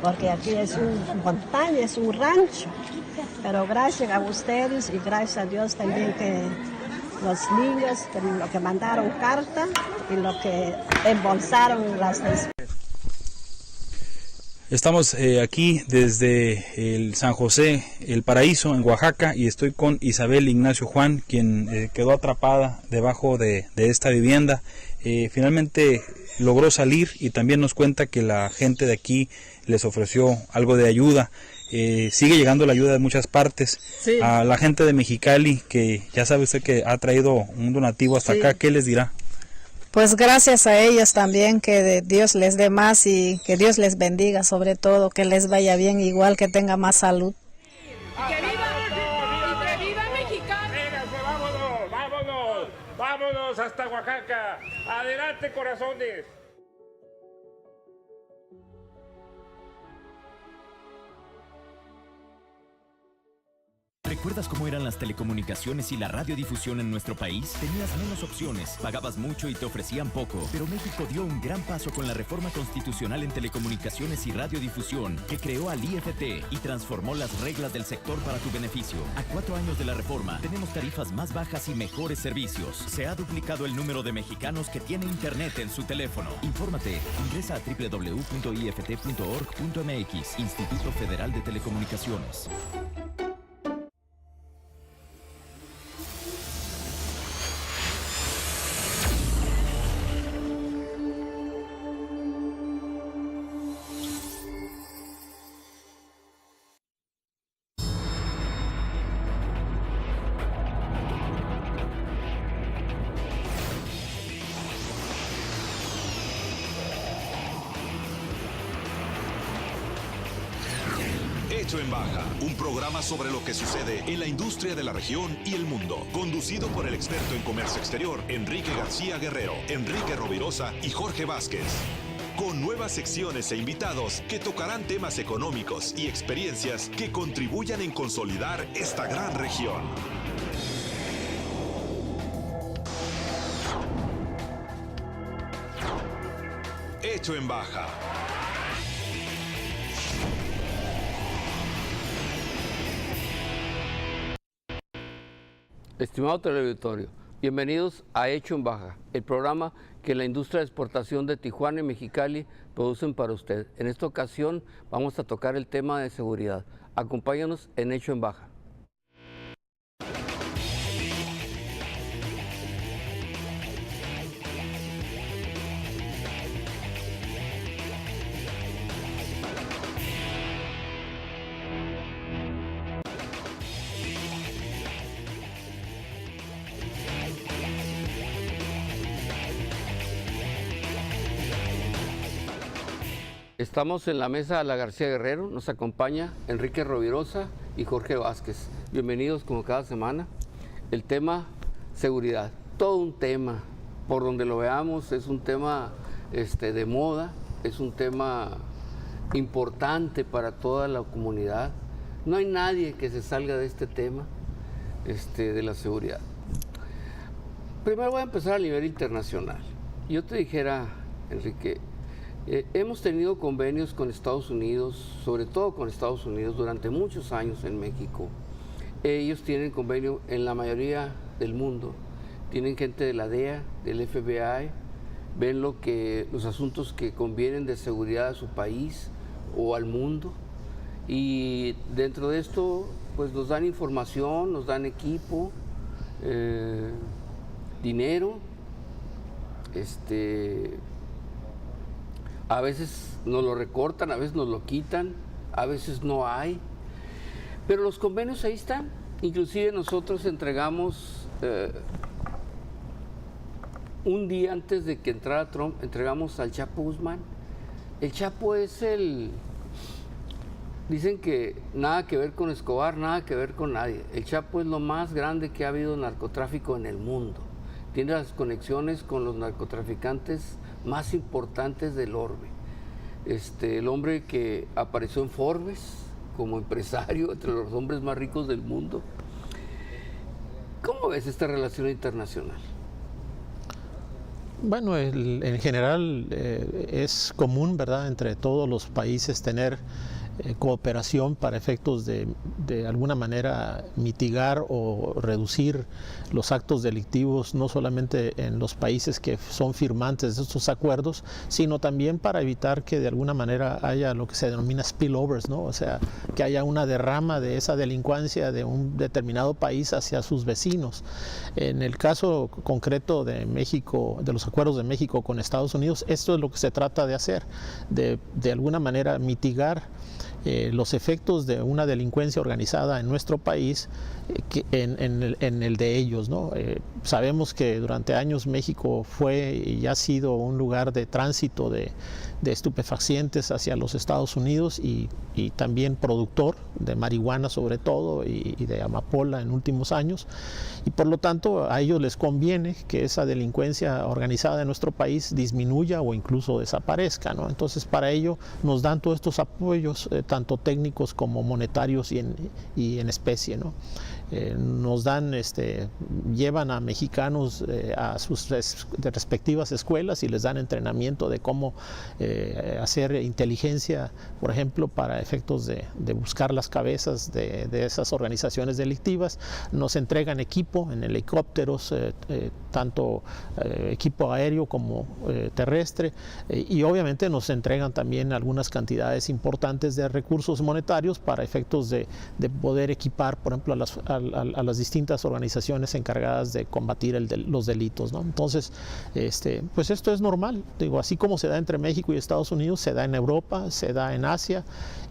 porque aquí es una montaña, es un rancho. Pero gracias a ustedes y gracias a Dios también que los niños, que lo que mandaron carta y lo que embolsaron las despensas. Estamos aquí desde el San José, el Paraíso, en Oaxaca, y estoy con Isabel Ignacio Juan, quien quedó atrapada debajo de esta vivienda. Finalmente logró salir y también nos cuenta que la gente de aquí les ofreció algo de ayuda. Sigue llegando la ayuda de muchas partes. Sí. A la gente de Mexicali, que ya sabe usted que ha traído un donativo hasta acá, ¿qué les dirá? Pues gracias a ellos también, que Dios les dé más y que Dios les bendiga, sobre todo, que les vaya bien, igual que tenga más salud. ¡Que viva Mexicali! ¡Vámonos hasta Oaxaca! ¡Adelante, corazones! ¿Recuerdas cómo eran las telecomunicaciones y la radiodifusión en nuestro país? Tenías menos opciones, pagabas mucho y te ofrecían poco. Pero México dio un gran paso con la reforma constitucional en telecomunicaciones y radiodifusión, que creó al IFT y transformó las reglas del sector para tu beneficio. A 4 años de la reforma, tenemos tarifas más bajas y mejores servicios. Se ha duplicado el número de mexicanos que tienen internet en su teléfono. Infórmate, ingresa a www.ift.org.mx, Instituto Federal de Telecomunicaciones. Hecho en Baja, un programa sobre lo que sucede en la industria de la región y el mundo, conducido por el experto en comercio exterior Enrique García Guerrero, Enrique Rovirosa y Jorge Vázquez, con nuevas secciones e invitados que tocarán temas económicos y experiencias que contribuyan en consolidar esta gran región. Hecho en Baja. Estimado teleauditorio, bienvenidos a Hecho en Baja, el programa que la industria de exportación de Tijuana y Mexicali producen para usted. En esta ocasión vamos a tocar el tema de seguridad. Acompáñanos en Hecho en Baja. Estamos en la mesa de la García Guerrero, nos acompaña Enrique Rovirosa y Jorge Vázquez. Bienvenidos como cada semana. El tema seguridad, todo un tema, por donde lo veamos, es un tema de moda, es un tema importante para toda la comunidad. No hay nadie que se salga de este tema de la seguridad. Primero voy a empezar a nivel internacional. Yo te dijera, Enrique, hemos tenido convenios con Estados Unidos, sobre todo con Estados Unidos, durante muchos años en México. Ellos tienen convenio en la mayoría del mundo. Tienen gente de la DEA, del FBI, ven los asuntos que convienen de seguridad a su país o al mundo. Y dentro de esto, pues nos dan información, nos dan equipo, dinero, a veces nos lo recortan, a veces nos lo quitan, a veces no hay. Pero los convenios ahí están. Inclusive nosotros entregamos, un día antes de que entrara Trump, entregamos al Chapo Guzmán. El Chapo es dicen que nada que ver con Escobar, nada que ver con nadie. El Chapo es lo más grande que ha habido narcotráfico en el mundo. Tiene las conexiones con los narcotraficantes más importantes del orbe. El hombre que apareció en Forbes como empresario, entre los hombres más ricos del mundo. ¿Cómo ves esta relación internacional? Bueno, en general es común, ¿verdad?, entre todos los países tener cooperación para efectos de alguna manera mitigar o reducir los actos delictivos, no solamente en los países que son firmantes de estos acuerdos, sino también para evitar que de alguna manera haya lo que se denomina spillovers, ¿no? O sea, que haya una derrama de esa delincuencia de un determinado país hacia sus vecinos. En el caso concreto de México, de los acuerdos de México con Estados Unidos, esto es lo que se trata de hacer, de alguna manera mitigar los efectos de una delincuencia organizada en nuestro país en el de ellos, ¿no? Sabemos que durante años México fue y ha sido un lugar de tránsito de estupefacientes hacia los Estados Unidos y también productor de marihuana sobre todo y de amapola en últimos años, y por lo tanto a ellos les conviene que esa delincuencia organizada en nuestro país disminuya o incluso desaparezca, ¿no? Entonces para ello nos dan todos estos apoyos, tanto técnicos como monetarios y en especie, ¿no? Nos dan, llevan a mexicanos a sus respectivas escuelas y les dan entrenamiento de cómo hacer inteligencia, por ejemplo, para efectos de buscar las cabezas de esas organizaciones delictivas. Nos entregan equipo en helicópteros, tanto equipo aéreo como terrestre, y obviamente nos entregan también algunas cantidades importantes de recursos monetarios para efectos de poder equipar, por ejemplo, a las distintas organizaciones encargadas de combatir los delitos, ¿no? Entonces, pues esto es normal, digo, así como se da entre México y Estados Unidos, se da en Europa, se da en Asia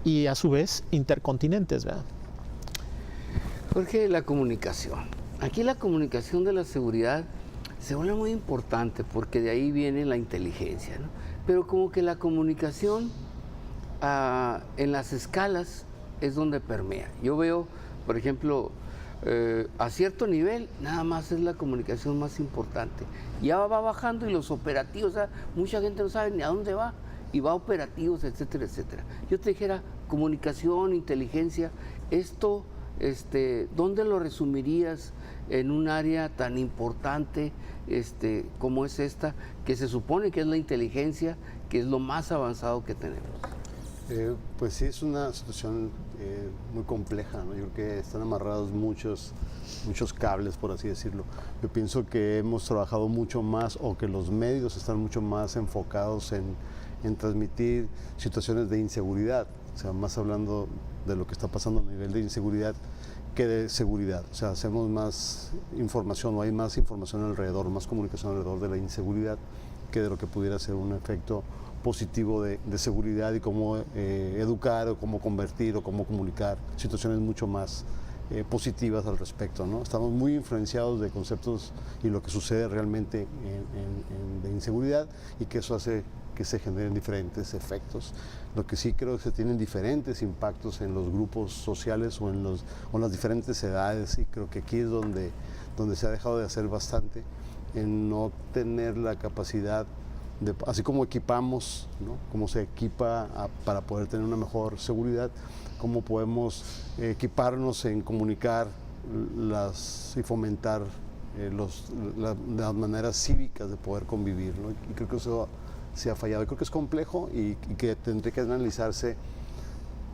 y a su vez intercontinentes, ¿verdad? Jorge, la comunicación. Aquí la comunicación de la seguridad se vuelve muy importante porque de ahí viene la inteligencia, ¿no? Pero como que la comunicación en las escalas es donde permea. Yo veo, por ejemplo, a cierto nivel nada más es la comunicación más importante. Ya va bajando y los operativos, o sea, mucha gente no sabe ni a dónde va y va a operativos, etcétera, etcétera. Yo te dijera comunicación, inteligencia, esto, ¿dónde lo resumirías en un área tan importante como es esta, que se supone que es la inteligencia, que es lo más avanzado que tenemos? Pues sí, es una situación muy compleja, ¿no? Yo creo que están amarrados muchos cables, por así decirlo. Yo pienso que hemos trabajado mucho más, o que los medios están mucho más enfocados en transmitir situaciones de inseguridad, o sea, más hablando de lo que está pasando a nivel de inseguridad que de seguridad. O sea, hacemos más información, o hay más información alrededor, más comunicación alrededor de la inseguridad que de lo que pudiera ser un efecto positivo de seguridad y cómo educar o cómo convertir o cómo comunicar situaciones mucho más positivas al respecto, ¿no? Estamos muy influenciados de conceptos y lo que sucede realmente de inseguridad, y que eso hace que se generen diferentes efectos. Lo que sí creo que se tienen diferentes impactos en los grupos sociales o en las diferentes edades, y creo que aquí es donde se ha dejado de hacer bastante, en no tener la capacidad así como equipamos, ¿no? Como se equipa para poder tener una mejor seguridad, cómo podemos equiparnos en comunicar y fomentar las maneras cívicas de poder convivir, ¿no? Y creo que eso se ha fallado. Y creo que es complejo y que tendría que analizarse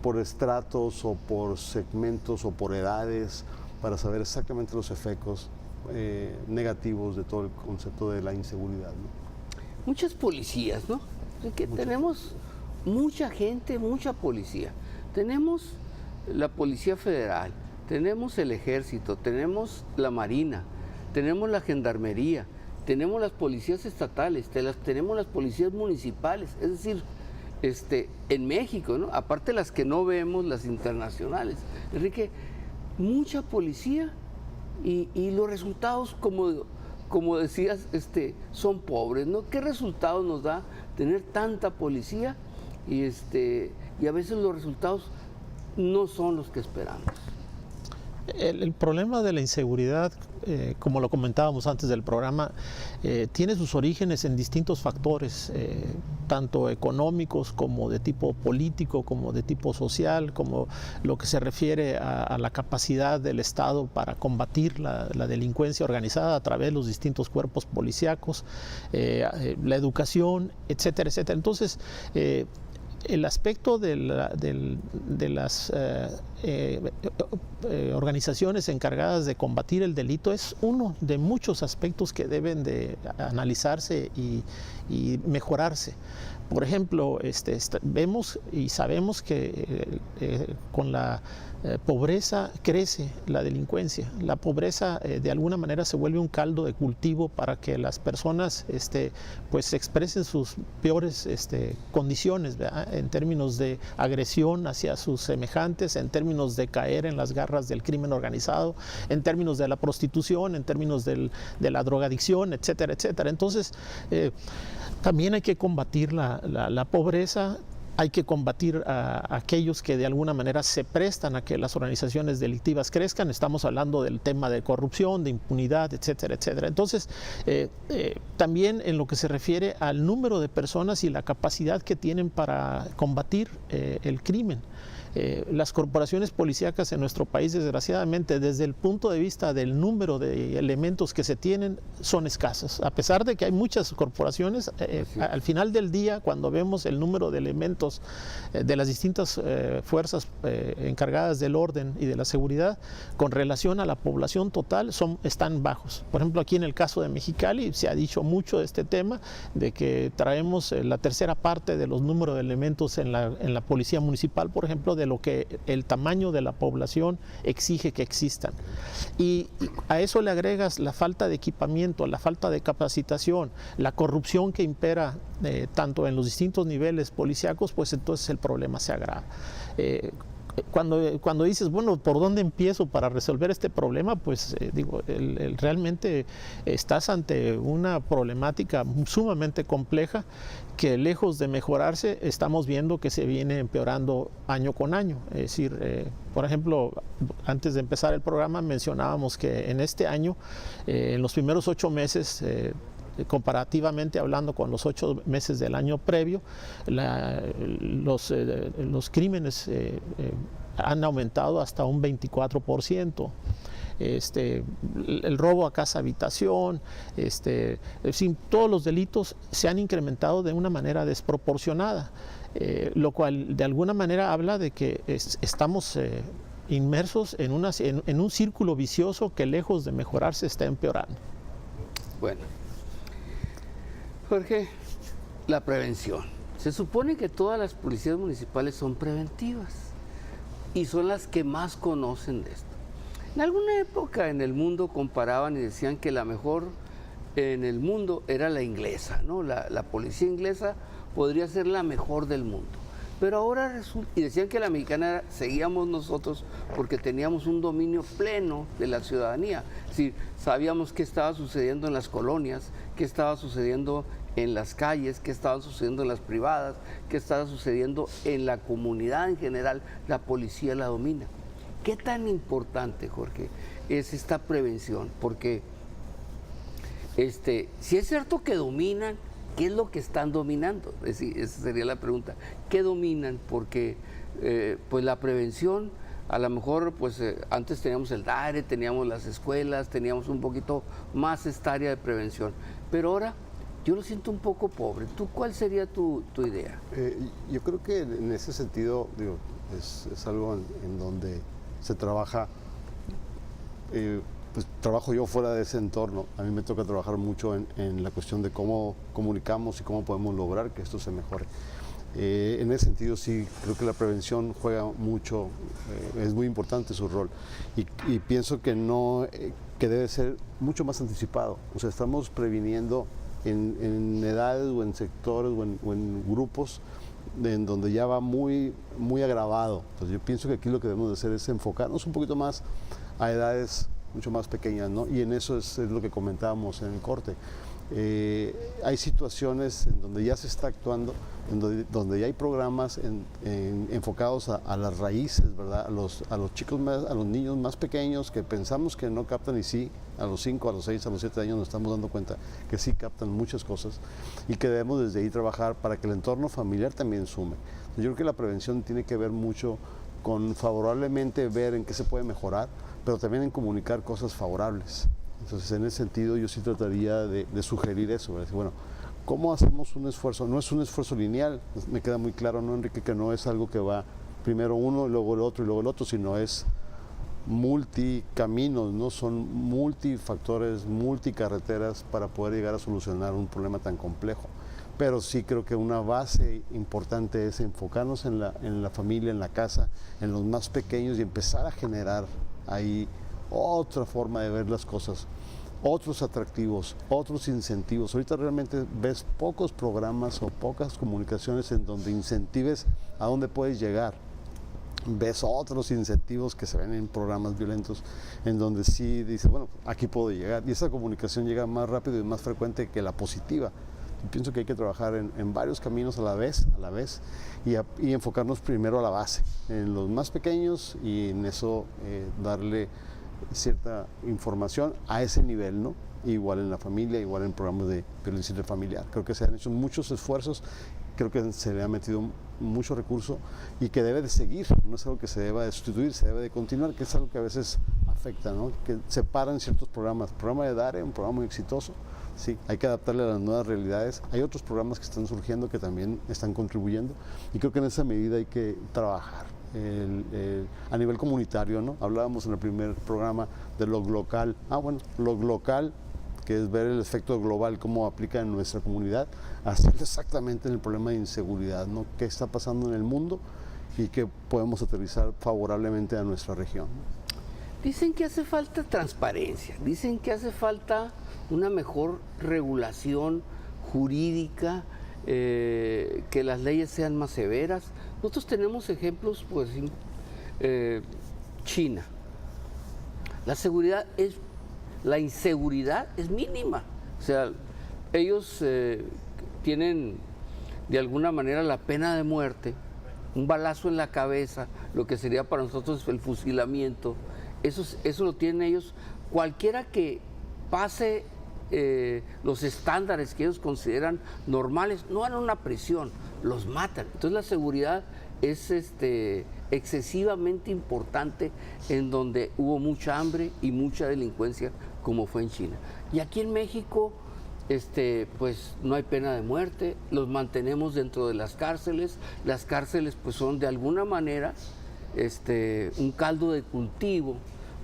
por estratos o por segmentos o por edades para saber exactamente los efectos negativos de todo el concepto de la inseguridad, ¿no? Muchas policías, ¿no? Que tenemos mucha gente, mucha policía. Tenemos la Policía Federal, tenemos el Ejército, tenemos la Marina, tenemos la Gendarmería, tenemos las policías estatales, tenemos las policías municipales, es decir, en México, ¿no? Aparte las que no vemos, las internacionales. Enrique, mucha policía y los resultados, como decías, son pobres, ¿no? ¿Qué resultados nos da tener tanta policía y a veces los resultados no son los que esperamos? El problema de la inseguridad, como lo comentábamos antes del programa, tiene sus orígenes en distintos factores, tanto económicos como de tipo político, como de tipo social, como lo que se refiere a la capacidad del Estado para combatir la delincuencia organizada a través de los distintos cuerpos policíacos, la educación, etcétera, etcétera. Entonces, el aspecto de las organizaciones encargadas de combatir el delito es uno de muchos aspectos que deben de analizarse y mejorarse. Por ejemplo, vemos y sabemos que con la pobreza crece la delincuencia. La pobreza de alguna manera se vuelve un caldo de cultivo para que las personas pues expresen sus peores condiciones, ¿verdad? En términos de agresión hacia sus semejantes, en términos de caer en las garras del crimen organizado, en términos de la prostitución, en términos de la drogadicción, etcétera, etcétera. Entonces, también hay que combatir la pobreza. Hay que combatir a aquellos que de alguna manera se prestan a que las organizaciones delictivas crezcan. Estamos hablando del tema de corrupción, de impunidad, etcétera, etcétera. Entonces, también en lo que se refiere al número de personas y la capacidad que tienen para combatir el crimen. Las corporaciones policíacas en nuestro país, desgraciadamente, desde el punto de vista del número de elementos que se tienen, son escasas. A pesar de que hay muchas corporaciones, al final del día, cuando vemos el número de elementos de las distintas fuerzas encargadas del orden y de la seguridad, con relación a la población total, están bajos. Por ejemplo, aquí en el caso de Mexicali, se ha dicho mucho de este tema, de que traemos la tercera parte de los números de elementos en la policía municipal, por ejemplo, de lo que el tamaño de la población exige que existan. Y a eso le agregas la falta de equipamiento, la falta de capacitación, la corrupción que impera tanto en los distintos niveles policíacos, pues entonces el problema se agrava. Cuando dices, bueno, ¿por dónde empiezo para resolver este problema? Pues realmente estás ante una problemática sumamente compleja que, lejos de mejorarse, estamos viendo que se viene empeorando año con año. Es decir, por ejemplo, antes de empezar el programa mencionábamos que en este año, en los primeros 8 meses, comparativamente hablando con los 8 meses del año previo, los crímenes han aumentado hasta un 24%. El robo a casa habitación, todos los delitos se han incrementado de una manera desproporcionada, lo cual de alguna manera habla de que estamos inmersos en un círculo vicioso que, lejos de mejorarse, está empeorando. Bueno, Jorge, la prevención. Se supone que todas las policías municipales son preventivas y son las que más conocen de esto. En alguna época en el mundo comparaban y decían que la mejor en el mundo era la inglesa, ¿no? La policía inglesa podría ser la mejor del mundo. Pero ahora resulta, y decían que la mexicana seguíamos nosotros porque teníamos un dominio pleno de la ciudadanía. Es decir, sabíamos qué estaba sucediendo en las colonias, qué estaba sucediendo en las calles, qué estaba sucediendo en las privadas, qué estaba sucediendo en la comunidad en general. La policía la domina. ¿Qué tan importante, Jorge, es esta prevención? Porque si es cierto que dominan, ¿qué es lo que están dominando? Es decir, esa sería la pregunta. ¿Qué dominan? Porque pues la prevención, a lo mejor pues antes teníamos el DARE, teníamos las escuelas, teníamos un poquito más esta área de prevención, pero ahora yo lo siento un poco pobre. ¿Tú cuál sería tu idea? Yo creo que en ese sentido, digo, es algo en donde se trabaja, pues trabajo yo fuera de ese entorno. A mí me toca trabajar mucho en la cuestión de cómo comunicamos y cómo podemos lograr que esto se mejore. En ese sentido sí, creo que la prevención juega mucho, es muy importante su rol y pienso que que debe ser mucho más anticipado. O sea, estamos previniendo en edades o en sectores o en grupos en donde ya va muy, muy agravado. Entonces yo pienso que aquí lo que debemos de hacer es enfocarnos un poquito más a edades mucho más pequeñas, ¿no? Y en eso es lo que comentábamos en el corte. Hay situaciones en donde ya se está actuando, donde ya hay programas enfocados a las raíces, ¿verdad? A los chicos a los niños más pequeños que pensamos que no captan, y sí, a los 5, a los 6, a los 7 años nos estamos dando cuenta que sí captan muchas cosas y que debemos desde ahí trabajar para que el entorno familiar también sume. Yo creo que la prevención tiene que ver mucho con favorablemente ver en qué se puede mejorar, pero también en comunicar cosas favorables. Entonces, en ese sentido, yo sí trataría de sugerir eso, ¿verdad? Bueno, ¿cómo hacemos un esfuerzo? No es un esfuerzo lineal, me queda muy claro, ¿no, Enrique? Que no es algo que va primero uno, luego el otro y luego el otro, sino es multicaminos, ¿no? Son multifactores, multicarreteras para poder llegar a solucionar un problema tan complejo. Pero sí creo que una base importante es enfocarnos en la familia, en la casa, en los más pequeños y empezar a generar ahí otra forma de ver las cosas, otros atractivos, otros incentivos. Ahorita realmente ves pocos programas o pocas comunicaciones en donde incentives a dónde puedes llegar. Ves otros incentivos que se ven en programas violentos en donde sí dices, bueno, aquí puedo llegar. Y esa comunicación llega más rápido y más frecuente que la positiva. Yo pienso que hay que trabajar en varios caminos a la vez y enfocarnos primero a la base, en los más pequeños, y en eso darle cierta información a ese nivel, ¿no? Igual en la familia, igual en programas de violencia intrafamiliar. Creo que se han hecho muchos esfuerzos, creo que se le ha metido mucho recurso y que debe de seguir, no es algo que se deba de sustituir, se debe de continuar, que es algo que a veces afecta, ¿no? Que separan ciertos programas. El programa de DARE, un programa muy exitoso, sí, hay que adaptarle a las nuevas realidades. Hay otros programas que están surgiendo que también están contribuyendo y creo que en esa medida hay que trabajar. A nivel comunitario, ¿no? Hablábamos en el primer programa de lo local. Lo local, que es ver el efecto global, cómo aplica en nuestra comunidad, hacerlo exactamente en el problema de inseguridad, ¿no? ¿Qué está pasando en el mundo y qué podemos aterrizar favorablemente a nuestra región? Dicen que hace falta transparencia, dicen que hace falta una mejor regulación jurídica, que las leyes sean más severas. Nosotros tenemos ejemplos, pues, China. La inseguridad es mínima. O sea, ellos tienen de alguna manera la pena de muerte, un balazo en la cabeza, lo que sería para nosotros el fusilamiento. Eso lo tienen ellos. Cualquiera que pase los estándares que ellos consideran normales, no dan una prisión, los matan. Entonces la seguridad es excesivamente importante en donde hubo mucha hambre y mucha delincuencia, como fue en China. Y aquí en México, pues no hay pena de muerte, los mantenemos dentro de las cárceles pues son de alguna manera un caldo de cultivo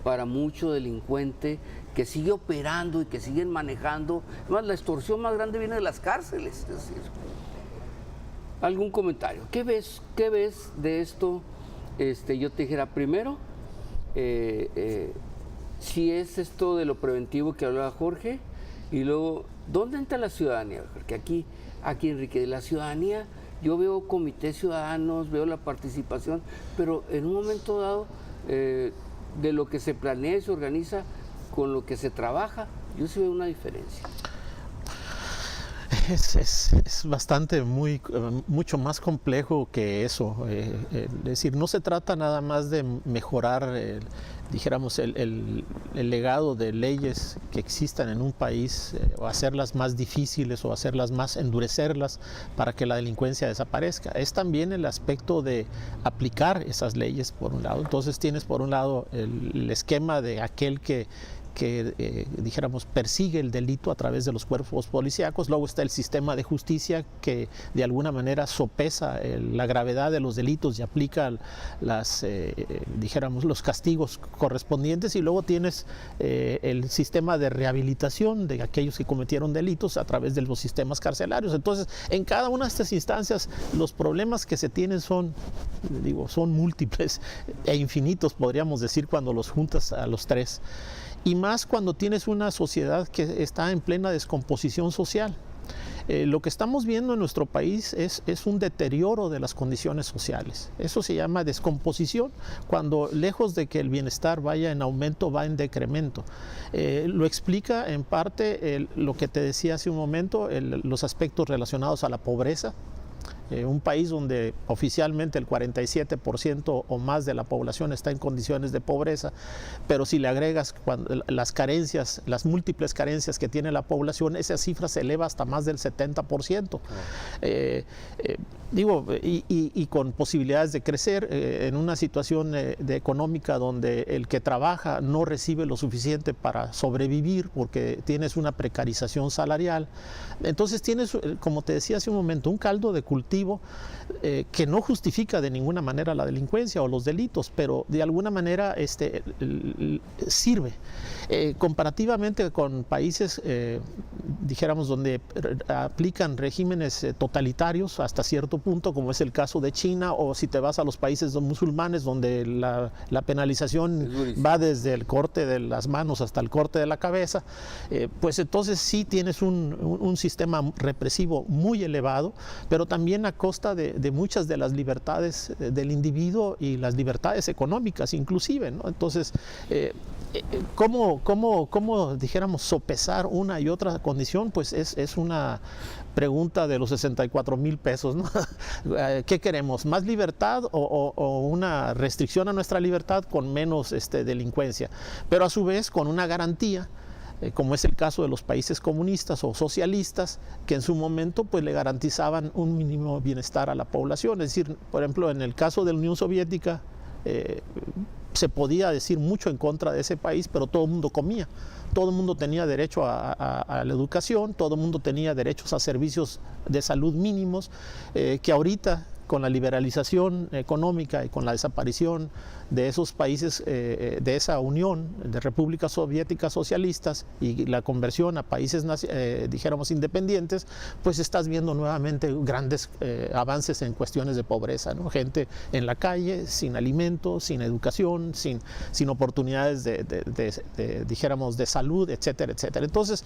para mucho delincuente que sigue operando y que siguen manejando. Además, la extorsión más grande viene de las cárceles. Es decir, ¿algún comentario? ¿Qué ves de esto? Yo te dijera, primero, si es esto de lo preventivo que hablaba Jorge, y luego, ¿dónde entra la ciudadanía? Porque aquí Enrique, de la ciudadanía, yo veo comités ciudadanos, veo la participación, pero en un momento dado, de lo que se planea y se organiza con lo que se trabaja, yo sí veo una diferencia. Es bastante, mucho más complejo que eso. Es decir, no se trata nada más de mejorar, dijéramos, el legado de leyes que existan en un país, o hacerlas más difíciles o endurecerlas para que la delincuencia desaparezca. Es también el aspecto de aplicar esas leyes, por un lado. Entonces tienes, por un lado, el esquema de aquel que dijéramos, persigue el delito a través de los cuerpos policíacos. Luego está el sistema de justicia que de alguna manera sopesa la gravedad de los delitos y aplica dijéramos, los castigos correspondientes. Y luego tienes el sistema de rehabilitación de aquellos que cometieron delitos a través de los sistemas carcelarios. Entonces, en cada una de estas instancias, los problemas que se tienen son múltiples e infinitos, podríamos decir, cuando los juntas a los tres. Y más cuando tienes una sociedad que está en plena descomposición social. Lo que estamos viendo en nuestro país es un deterioro de las condiciones sociales. Eso se llama descomposición, cuando lejos de que el bienestar vaya en aumento, va en decremento. Lo explica en parte lo que te decía hace un momento, los aspectos relacionados a la pobreza. Un país donde oficialmente el 47% o más de la población está en condiciones de pobreza, pero si le agregas las carencias, las múltiples carencias que tiene la población, esa cifra se eleva hasta más del 70%. Y con posibilidades de crecer en una situación económica donde el que trabaja no recibe lo suficiente para sobrevivir porque tienes una precarización salarial. Entonces tienes, como te decía hace un momento, un caldo de cultivo que no justifica de ninguna manera la delincuencia o los delitos, pero de alguna manera sirve. Comparativamente con países, dijéramos, donde aplican regímenes totalitarios hasta cierto punto, como es el caso de China, o si te vas a los países musulmanes, donde la penalización va desde el corte de las manos hasta el corte de la cabeza, pues entonces sí tienes un sistema represivo muy elevado, pero también a costa de muchas de las libertades del individuo y las libertades económicas inclusive, ¿no? Entonces, ¿cómo dijéramos sopesar una y otra condición? Pues es una pregunta de los 64,000 pesos, ¿no? ¿Qué queremos? ¿Más libertad o una restricción a nuestra libertad con menos delincuencia? Pero a su vez con una garantía, como es el caso de los países comunistas o socialistas, que en su momento pues le garantizaban un mínimo bienestar a la población. Es decir, por ejemplo, en el caso de la Unión Soviética, se podía decir mucho en contra de ese país, pero todo el mundo comía. Todo el mundo tenía derecho a la educación, todo el mundo tenía derechos a servicios de salud mínimos, que ahorita, con la liberalización económica y con la desaparición de esos países, de esa unión de repúblicas soviéticas socialistas y la conversión a países, dijéramos, independientes, pues estás viendo nuevamente grandes avances en cuestiones de pobreza, ¿no? Gente en la calle, sin alimentos, sin educación, sin oportunidades dijéramos, de salud, etcétera, etcétera. Entonces,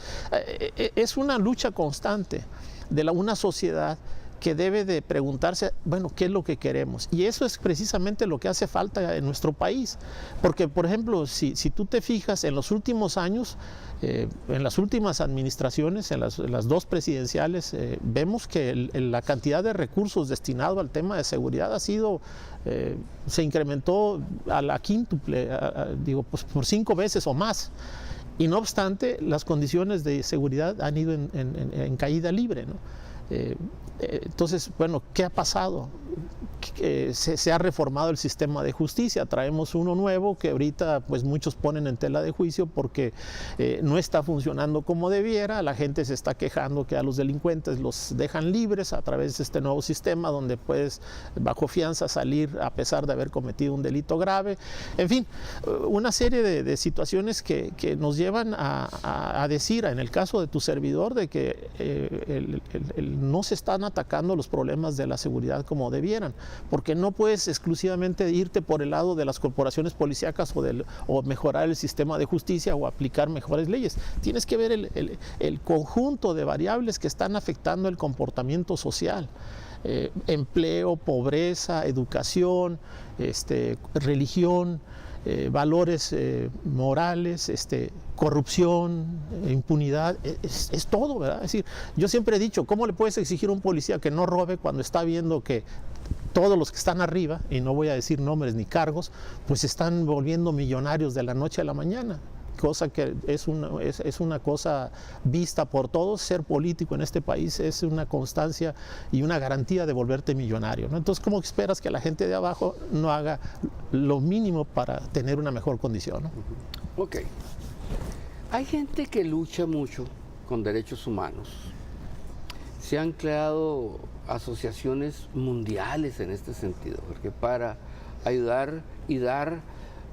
es una lucha constante de una sociedad que debe de preguntarse, bueno, ¿qué es lo que queremos? Y eso es precisamente lo que hace falta en nuestro país. Porque, por ejemplo, si tú te fijas en los últimos años, en las últimas administraciones, en las dos presidenciales, vemos que la cantidad de recursos destinados al tema de seguridad se incrementó a la quíntuple, pues por 5 veces o más. Y no obstante, las condiciones de seguridad han ido en caída libre, ¿no? Entonces, bueno, ¿qué ha pasado? Se ha reformado el sistema de justicia, traemos uno nuevo que ahorita pues muchos ponen en tela de juicio porque no está funcionando como debiera. La gente se está quejando que a los delincuentes los dejan libres a través de este nuevo sistema donde puedes bajo fianza salir a pesar de haber cometido un delito grave. En fin, una serie de situaciones que nos llevan a decir, en el caso de tu servidor, de que no se están atacando los problemas de la seguridad como debieran, porque no puedes exclusivamente irte por el lado de las corporaciones policíacas o mejorar el sistema de justicia o aplicar mejores leyes. Tienes que ver el conjunto de variables que están afectando el comportamiento social. Empleo, pobreza, educación, religión, valores morales, corrupción, impunidad, es todo, ¿verdad? Es decir, yo siempre he dicho, ¿cómo le puedes exigir a un policía que no robe cuando está viendo que todos los que están arriba, y no voy a decir nombres ni cargos, pues se están volviendo millonarios de la noche a la mañana? Cosa que es una cosa vista por todos. Ser político en este país es una constancia y una garantía de volverte millonario, ¿no? Entonces, ¿cómo esperas que la gente de abajo no haga lo mínimo para tener una mejor condición, ¿no? Ok. Hay gente que lucha mucho con derechos humanos. Se han creado asociaciones mundiales en este sentido, porque para ayudar y dar,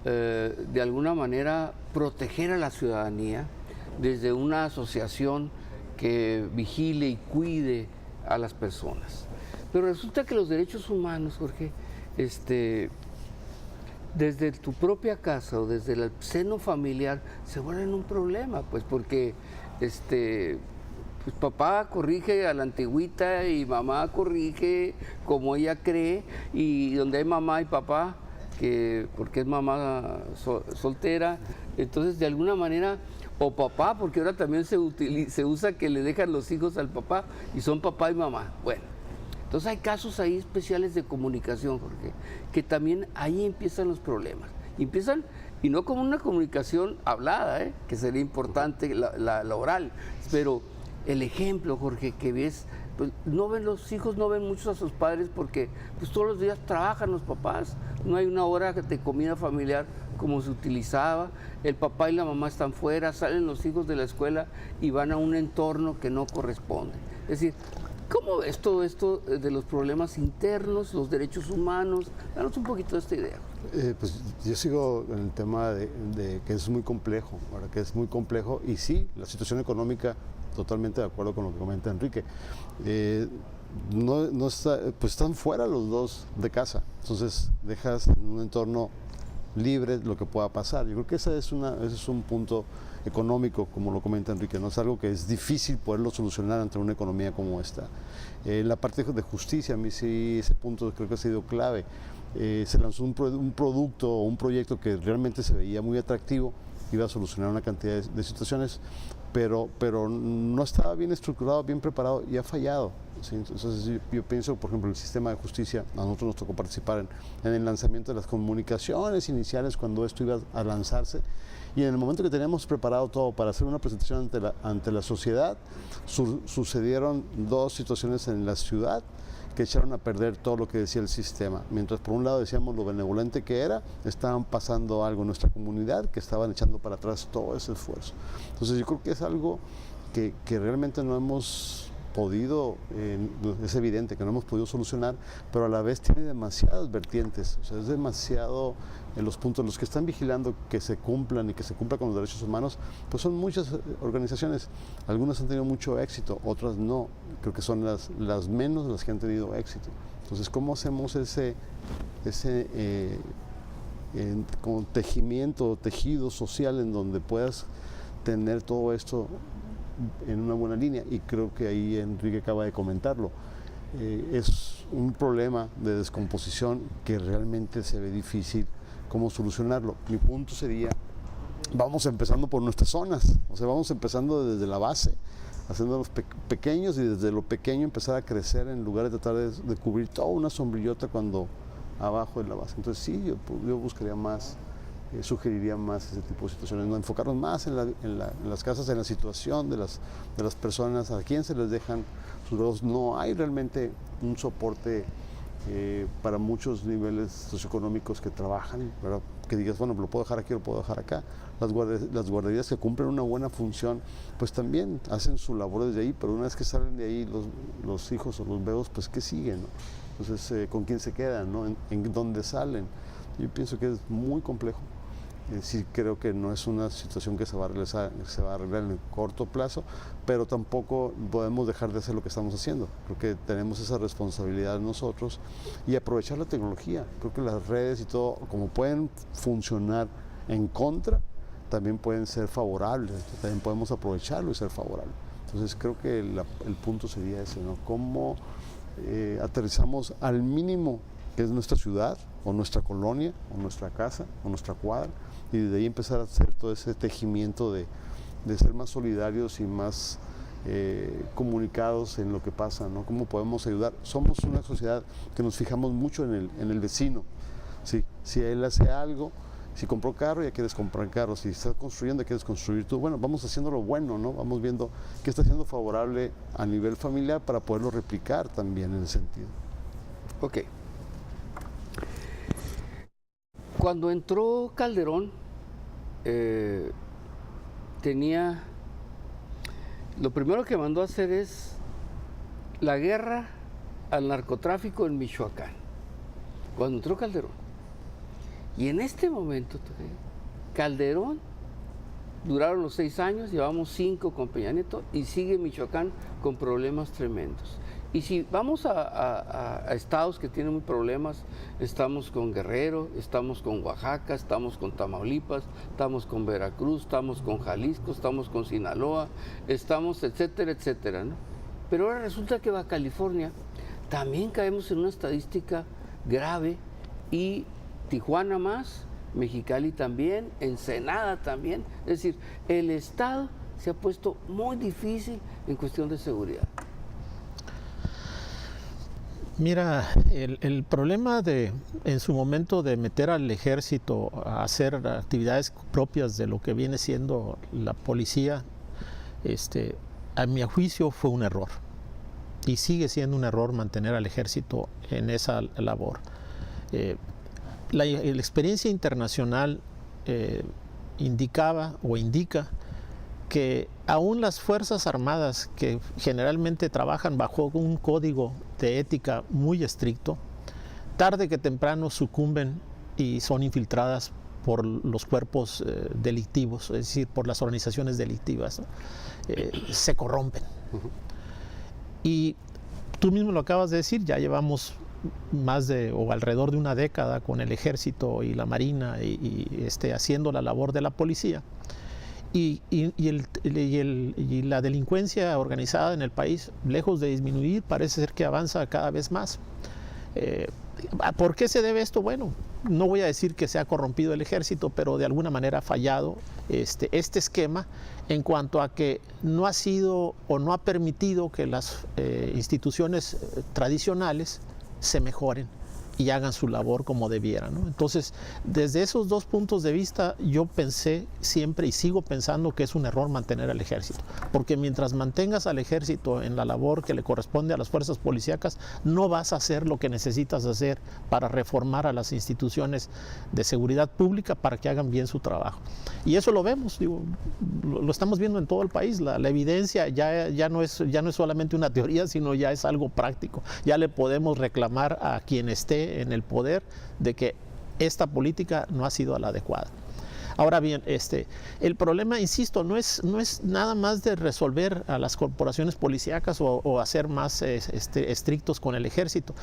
de alguna manera, proteger a la ciudadanía desde una asociación que vigile y cuide a las personas. Pero resulta que los derechos humanos, Jorge, desde tu propia casa o desde el seno familiar se vuelven un problema, pues porque pues papá corrige a la antigüita y mamá corrige como ella cree, y donde hay mamá y papá, porque es mamá soltera, entonces de alguna manera, o papá, porque ahora también se usa que le dejan los hijos al papá y son papá y mamá. Bueno, entonces hay casos ahí especiales de comunicación, Jorge, que también ahí empiezan los problemas. Empiezan, y no como una comunicación hablada, que sería importante la oral, pero el ejemplo, Jorge, que ves, pues los hijos no ven mucho a sus padres porque pues todos los días trabajan los papás, no hay una hora de comida familiar como se utilizaba, el papá y la mamá están fuera, salen los hijos de la escuela y van a un entorno que no corresponde. Es decir, ¿cómo ves todo esto de los problemas internos, los derechos humanos? Danos un poquito de esta idea. Pues yo sigo en el tema de que es muy complejo, ¿verdad? Que es muy complejo, y sí, la situación económica, totalmente de acuerdo con lo que comenta Enrique. No está, pues están fuera los dos de casa, entonces dejas en un entorno libre lo que pueda pasar. Yo creo que ese es un punto económico, como lo comenta Enrique, no es algo que es difícil poderlo solucionar ante una economía como esta. La parte de justicia, a mí sí, ese punto creo que ha sido clave. Se lanzó un producto o un proyecto que realmente se veía muy atractivo, iba a solucionar una cantidad de situaciones, pero no estaba bien estructurado, bien preparado, y ha fallado. ¿Sí? Entonces yo pienso, por ejemplo, el sistema de justicia, a nosotros nos tocó participar en el lanzamiento de las comunicaciones iniciales cuando esto iba a lanzarse, y en el momento que teníamos preparado todo para hacer una presentación ante la sociedad, sucedieron dos situaciones en la ciudad que echaron a perder todo lo que decía el sistema. Mientras por un lado decíamos lo benevolente que era, estaban pasando algo en nuestra comunidad que estaban echando para atrás todo ese esfuerzo. Entonces yo creo que es algo que realmente no hemos podido, es evidente que no hemos podido solucionar, pero a la vez tiene demasiadas vertientes, o sea, es demasiado en los puntos, los que están vigilando que se cumplan y que se cumpla con los derechos humanos, pues son muchas organizaciones, algunas han tenido mucho éxito, otras no, creo que son las menos las que han tenido éxito. Entonces, ¿cómo hacemos ese como tejido social en donde puedas tener todo esto en una buena línea? Y creo que ahí Enrique acaba de comentarlo. Es un problema de descomposición que realmente se ve difícil cómo solucionarlo. Mi punto sería, vamos empezando por nuestras zonas, o sea, vamos empezando desde la base, haciéndolos pequeños, y desde lo pequeño empezar a crecer en lugar de tratar de cubrir toda una sombrillota cuando abajo de la base. Entonces sí, yo buscaría más, sugeriría más ese tipo de situaciones, no enfocarnos más en las casas, en la situación de las personas, a quién se les dejan sus dedos. No hay realmente un soporte para muchos niveles socioeconómicos que trabajan, ¿verdad? Que digas, bueno, lo puedo dejar aquí, lo puedo dejar acá. Las guarderías que cumplen una buena función, pues también hacen su labor desde ahí, pero una vez que salen de ahí los hijos o los bebés, pues ¿qué siguen, no? Entonces, ¿con quién se quedan, no? ¿En dónde salen? Yo pienso que es muy complejo. Sí, creo que no es una situación que se va a arreglar en el corto plazo, pero tampoco podemos dejar de hacer lo que estamos haciendo. Creo que tenemos esa responsabilidad nosotros y aprovechar la tecnología. Creo que las redes y todo, como pueden funcionar en contra, también pueden ser favorables, también podemos aprovecharlo y ser favorables. Entonces creo que el punto sería ese, ¿no? Cómo aterrizamos al mínimo que es nuestra ciudad, o nuestra colonia, o nuestra casa, o nuestra cuadra, y desde ahí empezar a hacer todo ese tejimiento de ser más solidarios y más comunicados en lo que pasa, ¿no? Cómo podemos ayudar. Somos una sociedad que nos fijamos mucho en el vecino. ¿Sí? Si él hace algo, si compró carro, ya quieres comprar carro. Si está construyendo, ya quieres construir tú. Bueno, vamos haciendo lo bueno, ¿no? Vamos viendo qué está haciendo favorable a nivel familiar para poderlo replicar también en ese sentido. Ok. Cuando entró Calderón, lo primero que mandó a hacer es la guerra al narcotráfico en Michoacán. Cuando entró Calderón. Y en este momento, Calderón, duraron los 6 años, llevamos 5 con Peña Nieto, y sigue Michoacán con problemas tremendos. Y si vamos a estados que tienen problemas, estamos con Guerrero, estamos con Oaxaca, estamos con Tamaulipas, estamos con Veracruz, estamos con Jalisco, estamos con Sinaloa, estamos etcétera, etcétera, ¿no? Pero ahora resulta que Baja California también caemos en una estadística grave, y Tijuana más, Mexicali también, Ensenada también. Es decir, el estado se ha puesto muy difícil en cuestión de seguridad. Mira, el problema en su momento de meter al ejército a hacer actividades propias de lo que viene siendo la policía, a mi juicio fue un error. Y sigue siendo un error mantener al ejército en esa labor. La experiencia internacional indicaba o indica que aún las Fuerzas Armadas, que generalmente trabajan bajo un código de ética muy estricto, tarde que temprano sucumben y son infiltradas por los cuerpos delictivos, es decir, por las organizaciones delictivas, ¿no? Se corrompen. Y tú mismo lo acabas de decir, ya llevamos más de o alrededor de una década con el ejército y la marina y haciendo la labor de la policía. Y la delincuencia organizada en el país, lejos de disminuir, parece ser que avanza cada vez más. ¿Por qué se debe esto? Bueno, no voy a decir que se ha corrompido el ejército, pero de alguna manera ha fallado este esquema en cuanto a que no ha sido o no ha permitido que las instituciones tradicionales se mejoren y hagan su labor como debieran, ¿no? Entonces, desde esos dos puntos de vista, yo pensé siempre y sigo pensando que es un error mantener al ejército, porque mientras mantengas al ejército en la labor que le corresponde a las fuerzas policíacas, no vas a hacer lo que necesitas hacer para reformar a las instituciones de seguridad pública para que hagan bien su trabajo. Y eso lo vemos, digo, lo estamos viendo en todo el país. La evidencia ya no es solamente una teoría, sino ya es algo práctico. Ya le podemos reclamar a quien esté en el poder de que esta política no ha sido la adecuada. Ahora bien, el problema, insisto, no es nada más de resolver a las corporaciones policíacas o hacer más estrictos con el ejército.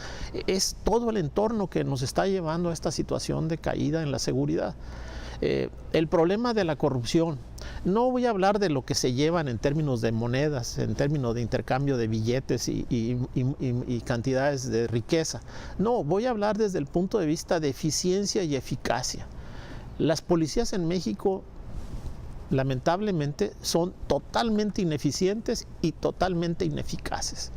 Es todo el entorno que nos está llevando a esta situación de caída en la seguridad. El problema de la corrupción, no voy a hablar de lo que se llevan en términos de monedas, en términos de intercambio de billetes y cantidades de riqueza. No, voy a hablar desde el punto de vista de eficiencia y eficacia. Las policías en México, lamentablemente, son totalmente ineficientes y totalmente ineficaces.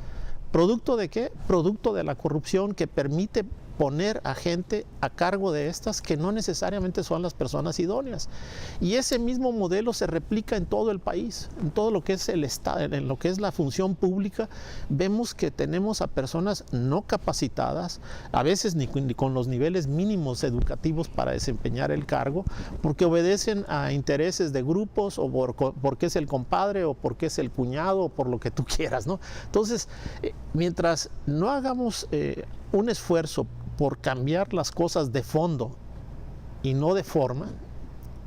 ¿Producto de qué? Producto de la corrupción que permite poner a gente a cargo de estas que no necesariamente son las personas idóneas. Y ese mismo modelo se replica en todo el país, en todo lo que es el Estado, en lo que es la función pública. Vemos que tenemos a personas no capacitadas, a veces ni con los niveles mínimos educativos para desempeñar el cargo, porque obedecen a intereses de grupos o porque es el compadre o porque es el cuñado o por lo que tú quieras, ¿no? Entonces, mientras no hagamos un esfuerzo por cambiar las cosas de fondo y no de forma,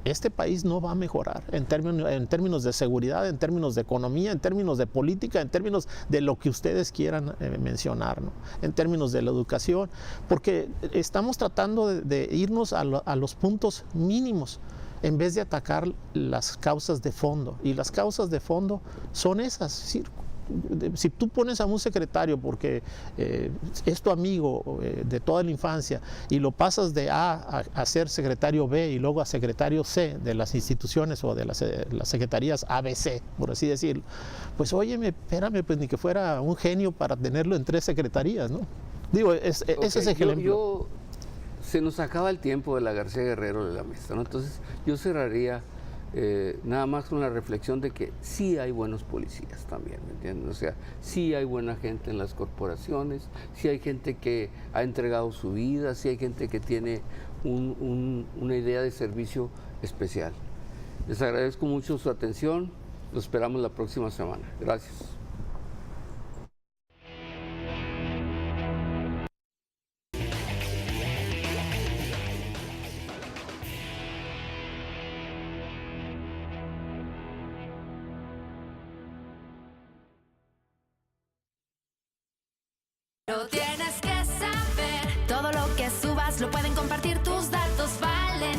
este país no va a mejorar en términos de seguridad, en términos de economía, en términos de política, en términos de lo que ustedes quieran mencionar, ¿no? En términos de la educación, porque estamos tratando de irnos a los puntos mínimos en vez de atacar las causas de fondo. Y las causas de fondo son esas, ¿sí? Si tú pones a un secretario porque es tu amigo de toda la infancia y lo pasas de A a ser secretario B y luego a secretario C de las instituciones o de las secretarías ABC, por así decirlo, pues óyeme, espérame, pues ni que fuera un genio para tenerlo en 3 secretarías, ¿no? Digo, ese es el ejemplo. Se nos acaba el tiempo de la García Guerrero de la mesa, ¿no? Entonces yo cerraría nada más con la reflexión de que sí hay buenos policías también, ¿me entiendes? O sea, sí hay buena gente en las corporaciones, sí hay gente que ha entregado su vida, sí hay gente que tiene una idea de servicio especial. Les agradezco mucho su atención, los esperamos la próxima semana. Gracias. Lo tienes que saber. Todo lo que subas lo pueden compartir, tus datos valen.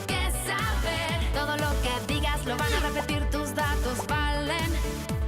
Que saber. Todo lo que digas lo van a repetir, tus datos valen.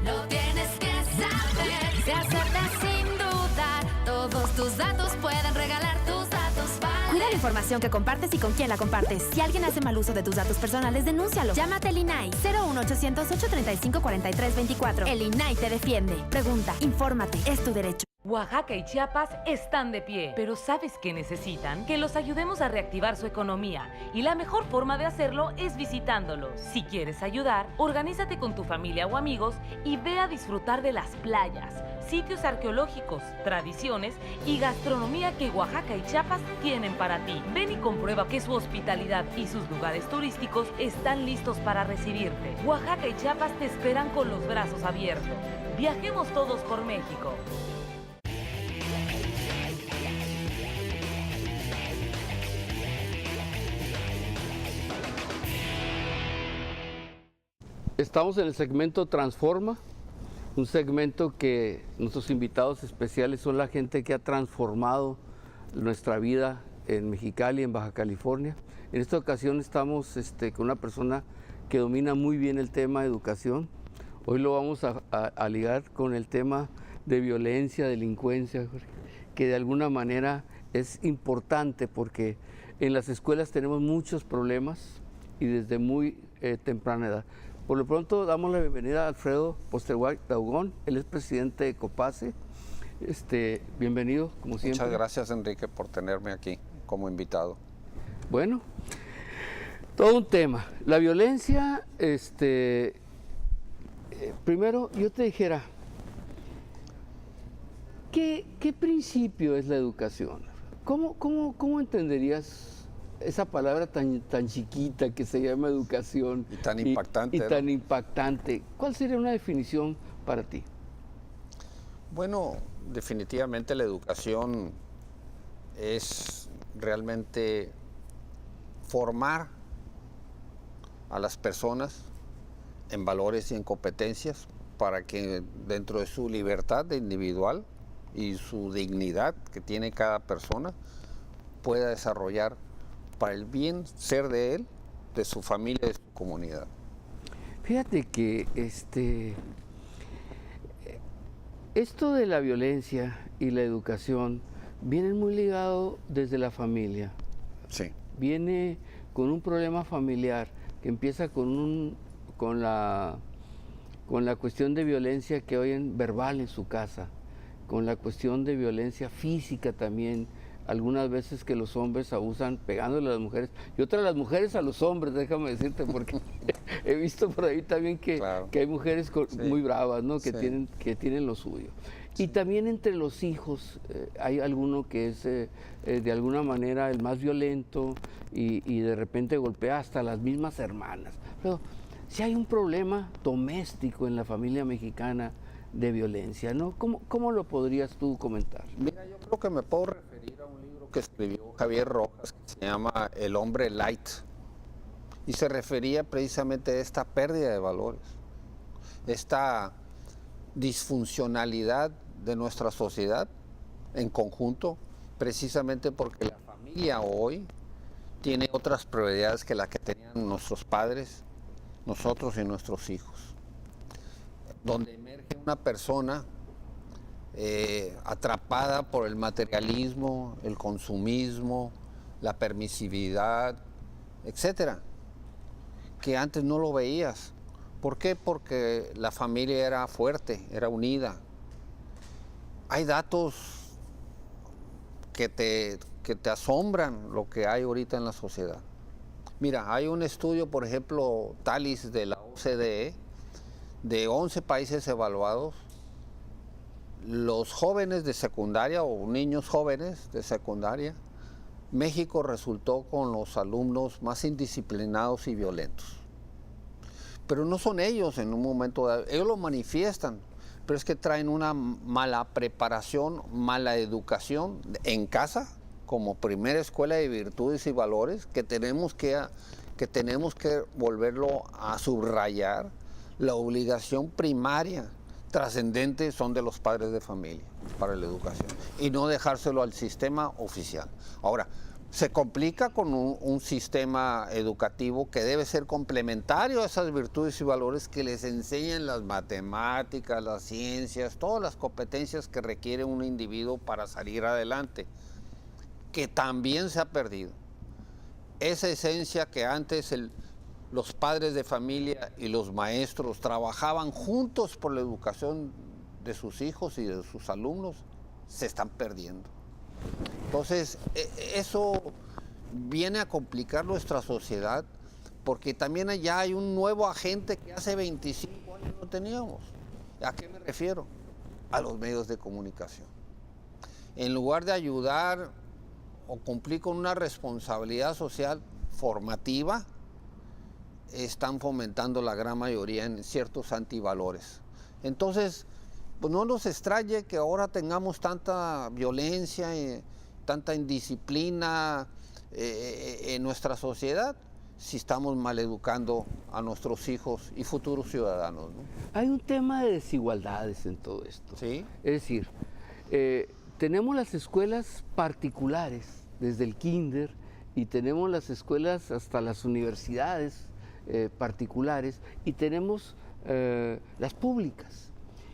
Lo tienes que saber. Se acepta sin dudar. Todos tus datos pueden regalar, tus datos valen. Cuida la información que compartes y con quién la compartes. Si alguien hace mal uso de tus datos personales, denúncialo. Llámate al INAI 01800 835 4324. El INAI te defiende. Pregunta, infórmate, es tu derecho. Oaxaca y Chiapas están de pie, pero ¿sabes qué necesitan? Que los ayudemos a reactivar su economía, y la mejor forma de hacerlo es visitándolos. Si quieres ayudar, organízate con tu familia o amigos y ve a disfrutar de las playas, sitios arqueológicos, tradiciones y gastronomía que Oaxaca y Chiapas tienen para ti. Ven y comprueba que su hospitalidad y sus lugares turísticos están listos para recibirte. Oaxaca y Chiapas te esperan con los brazos abiertos. Viajemos todos por México. Estamos en el segmento Transforma, un segmento que nuestros invitados especiales son la gente que ha transformado nuestra vida en Mexicali, en Baja California. En esta ocasión estamos con una persona que domina muy bien el tema de educación. Hoy lo vamos a ligar con el tema de violencia, delincuencia, que de alguna manera es importante porque en las escuelas tenemos muchos problemas y desde muy temprana edad. Por lo pronto damos la bienvenida a Alfredo Posterguay Daugón, él es presidente de COPACE. Bienvenido, como siempre. Muchas gracias, Enrique, por tenerme aquí como invitado. Bueno, todo un tema. La violencia, primero yo te dijera, ¿qué principio es la educación? ¿Cómo entenderías esa palabra tan chiquita que se llama educación? Y tan impactante. Y tan impactante. ¿Cuál sería una definición para ti? Bueno, definitivamente la educación es realmente formar a las personas en valores y en competencias para que dentro de su libertad individual y su dignidad que tiene cada persona pueda desarrollar para el bien ser de él, de su familia y de su comunidad. Fíjate que esto de la violencia y la educación viene muy ligado desde la familia. Sí. Viene con un problema familiar que empieza con la cuestión de violencia que oyen verbal en su casa, con la cuestión de violencia física también. Algunas veces que los hombres abusan pegándole a las mujeres y otras las mujeres a los hombres, déjame decirte, porque he visto por ahí también que hay mujeres muy bravas, ¿no? Que tienen lo suyo. Sí. Y también entre los hijos hay alguno que es de alguna manera el más violento y de repente golpea hasta las mismas hermanas. Pero si hay un problema doméstico en la familia mexicana de violencia, ¿no? ¿Cómo lo podrías tú comentar? Mira, yo creo que me puedo referir a un libro que escribió Javier Rojas que se llama El hombre light y se refería precisamente a esta pérdida de valores, esta disfuncionalidad de nuestra sociedad en conjunto, precisamente porque la familia hoy tiene otras prioridades que las que tenían nuestros padres, nosotros y nuestros hijos, donde emerge una persona atrapada por el materialismo, el consumismo, la permisividad, etcétera, que antes no lo veías. ¿Por qué? Porque la familia era fuerte, era unida. Hay datos que te asombran lo que hay ahorita en la sociedad. Mira, hay un estudio, por ejemplo, TALIS de la OCDE, de 11 países evaluados. Los jóvenes de secundaria o niños jóvenes de secundaria, México resultó con los alumnos más indisciplinados y violentos. Pero no son ellos en un momento dado, ellos lo manifiestan, pero es que traen una mala preparación, mala educación en casa, como primera escuela de virtudes y valores, que tenemos que volverlo a subrayar, la obligación primaria trascendente son de los padres de familia para la educación y no dejárselo al sistema oficial. Ahora, se complica con un sistema educativo que debe ser complementario a esas virtudes y valores que les enseñan las matemáticas, las ciencias, todas las competencias que requiere un individuo para salir adelante, que también se ha perdido. Esa esencia que antes los padres de familia y los maestros trabajaban juntos por la educación de sus hijos y de sus alumnos, se están perdiendo. Entonces, eso viene a complicar nuestra sociedad, porque también allá hay un nuevo agente que hace 25 años no teníamos. ¿A qué me refiero? A los medios de comunicación. En lugar de ayudar o cumplir con una responsabilidad social formativa, están fomentando la gran mayoría en ciertos antivalores. Entonces, pues no nos extrañe que ahora tengamos tanta violencia y tanta indisciplina en nuestra sociedad si estamos maleducando a nuestros hijos y futuros ciudadanos, ¿no? Hay un tema de desigualdades en todo esto. ¿Sí? Es decir, tenemos las escuelas particulares desde el kinder y tenemos las escuelas hasta las universidades particulares y tenemos las públicas.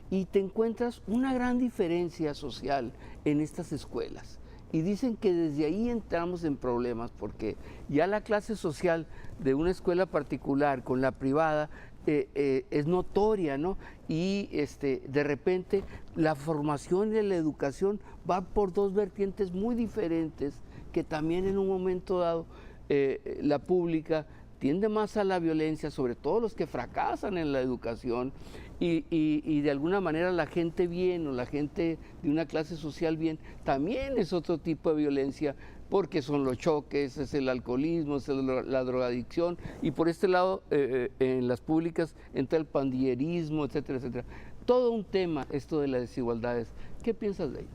Y te encuentras una gran diferencia social en estas escuelas. Y dicen que desde ahí entramos en problemas porque ya la clase social de una escuela particular con la privada es notoria, ¿no? Y de repente la formación y la educación van por dos vertientes muy diferentes que también en un momento dado la pública tiende más a la violencia, sobre todo los que fracasan en la educación y de alguna manera la gente bien o la gente de una clase social bien también es otro tipo de violencia porque son los choques, es el alcoholismo, es la drogadicción y por este lado en las públicas entra el pandillerismo, etcétera, etcétera. Todo un tema esto de las desigualdades. ¿Qué piensas de ello?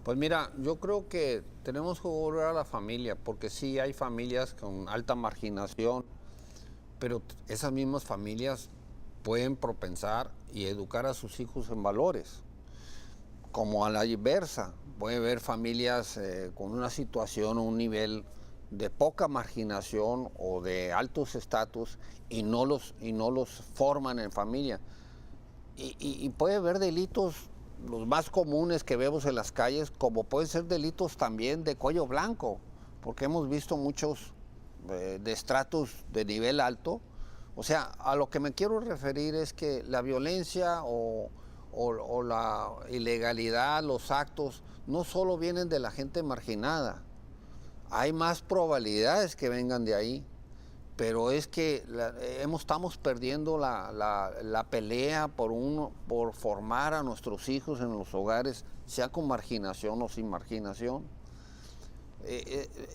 Pues mira, yo creo que tenemos que volver a la familia, porque sí hay familias con alta marginación, pero esas mismas familias pueden propensar y educar a sus hijos en valores. Como a la inversa, puede haber familias con una situación o un nivel de poca marginación o de altos estatus y no los forman en familia. Y puede haber delitos los más comunes que vemos en las calles, como pueden ser delitos también de cuello blanco, porque hemos visto muchos de estratos de nivel alto. O sea, a lo que me quiero referir es que la violencia o la ilegalidad, los actos, no solo vienen de la gente marginada, hay más probabilidades que vengan de ahí. Pero es que estamos perdiendo la pelea por formar a nuestros hijos en los hogares, sea con marginación o sin marginación.